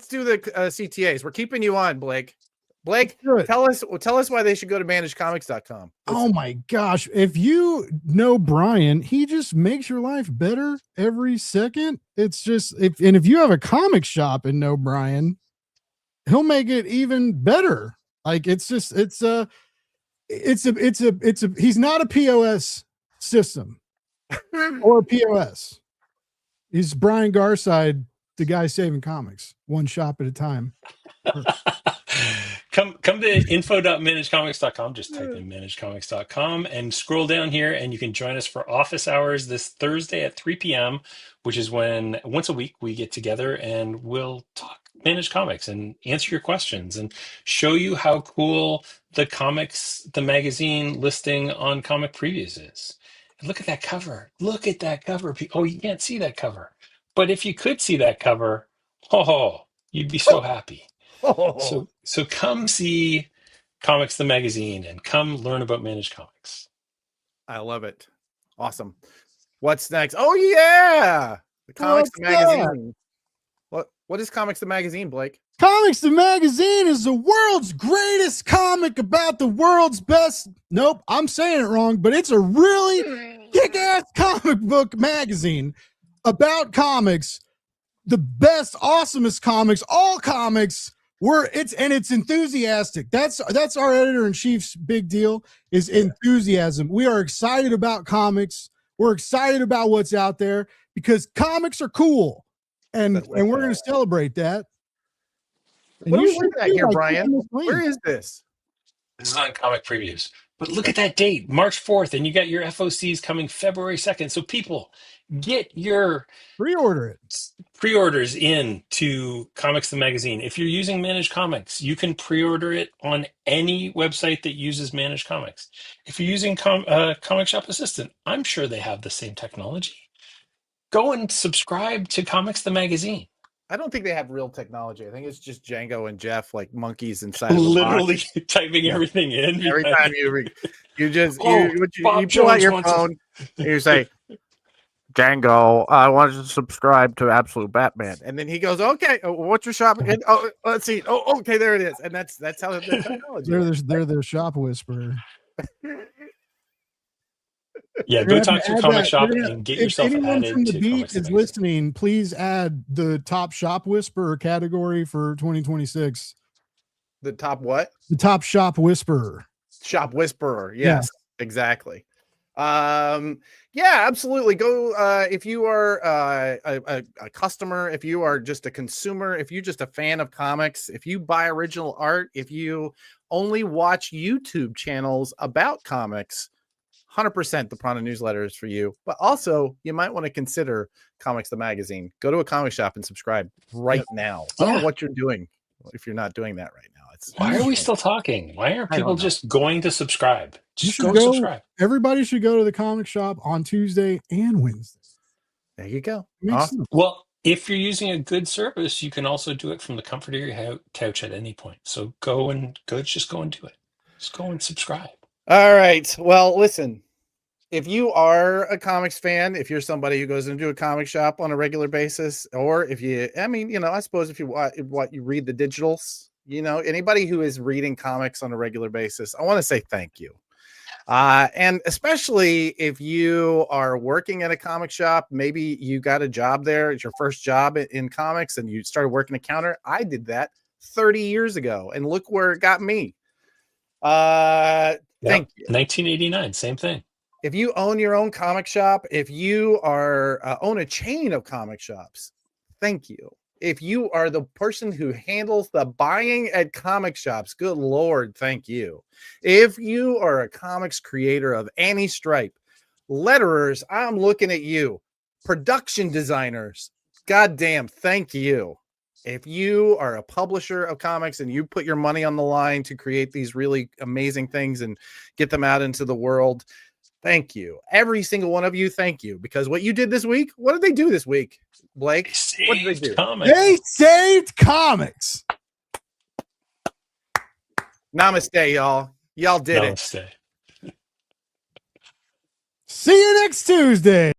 do the CTAs. We're keeping you on, Blake. Blake, tell us why they should go to managedcomics.com. Oh my gosh. If you know Brian, he just makes your life better every second. It's just if you have a comic shop and know Brian, he'll make it even better. Like he's not a POS system or a POS. He's Brian Garside, the guy saving comics, one shop at a time. Come to info.managedcomics.com. Just type in managedcomics.com and scroll down here, and you can join us for office hours this Thursday at 3 p.m., which is when once a week we get together and we'll talk Managed Comics and answer your questions and show you how cool the magazine listing on Comic Previews is. And look at that cover. Look at that cover. Oh, you can't see that cover. But if you could see that cover, you'd be so happy. So come see Comics the Magazine and come learn about Managed Comics. I love it. Awesome. What's next? Oh yeah, the Comics the Magazine. What is Comics the Magazine, Blake? Comics the Magazine is the world's greatest comic about the world's best. Nope, I'm saying it wrong, but it's a really kick-ass comic book magazine about comics, the best, awesomest comics, all comics. It's enthusiastic. That's our editor-in-chief's big deal is enthusiasm. We are excited about comics. We're excited about what's out there because comics are cool, and we're going to celebrate that. And what are we looking at here, Brian? Where is this? This is on Comic Previews. But look at that date, March 4th, and you got your FOCs coming February 2nd. So people, get your pre-orders in to Comics the Magazine. If you're using Managed Comics, you can pre-order it on any website that uses Managed Comics. If you're using Comic Shop Assistant, I'm sure they have the same technology. Go and subscribe to Comics the Magazine. I don't think they have real technology. I think it's just Django and Jeff like monkeys inside of literally typing everything in. Every time you pull out your phone and you say, Django, I want to subscribe to Absolute Batman. And then he goes, okay, what's your shop again? Oh, let's see. Oh, okay, there it is. And that's how the technology they're their shop whisperer. Yeah, go talk to your comic shop and get yourself anyone added from the to beat Comics is listening, please add the top shop whisperer category for 2026. The top what? The top shop whisperer. Shop whisperer. Yes, exactly. Yeah, absolutely. Go if you are a customer, if you are just a consumer, if you're just a fan of comics, if you buy original art, if you only watch YouTube channels about comics, 100% the Prana newsletter is for you. But also, you might want to consider Comics the Magazine. Go to a comic shop and subscribe right now. I don't know what you're doing if you're not doing that right now. Why are we still talking? Why aren't people just going to subscribe? Just go subscribe. Everybody should go to the comic shop on Tuesday and Wednesday. There you go. Awesome. Well, if you're using a good service, you can also do it from the comfort of your couch at any point. So just go and do it. Just go and subscribe. All right. Well, listen. If you are a comics fan, if you're somebody who goes into a comic shop on a regular basis, or if you, I suppose if you you read the digitals, anybody who is reading comics on a regular basis, I want to say thank you. And especially if you are working at a comic shop, maybe you got a job there. It's your first job in comics and you started working a counter. I did that 30 years ago and look where it got me. Thank you. 1989, same thing. If you own your own comic shop, if you are own a chain of comic shops, thank you. If you are the person who handles the buying at comic shops, good Lord, thank you. If you are a comics creator of any stripe, letterers, I'm looking at you. Production designers, goddamn, thank you. If you are a publisher of comics and you put your money on the line to create these really amazing things and get them out into the world, thank you. Every single one of you, thank you. Because what you did this week, what did they do this week, Blake? What did they do? Comics. They saved comics. Namaste, y'all. Y'all did it. Namaste. See you next Tuesday.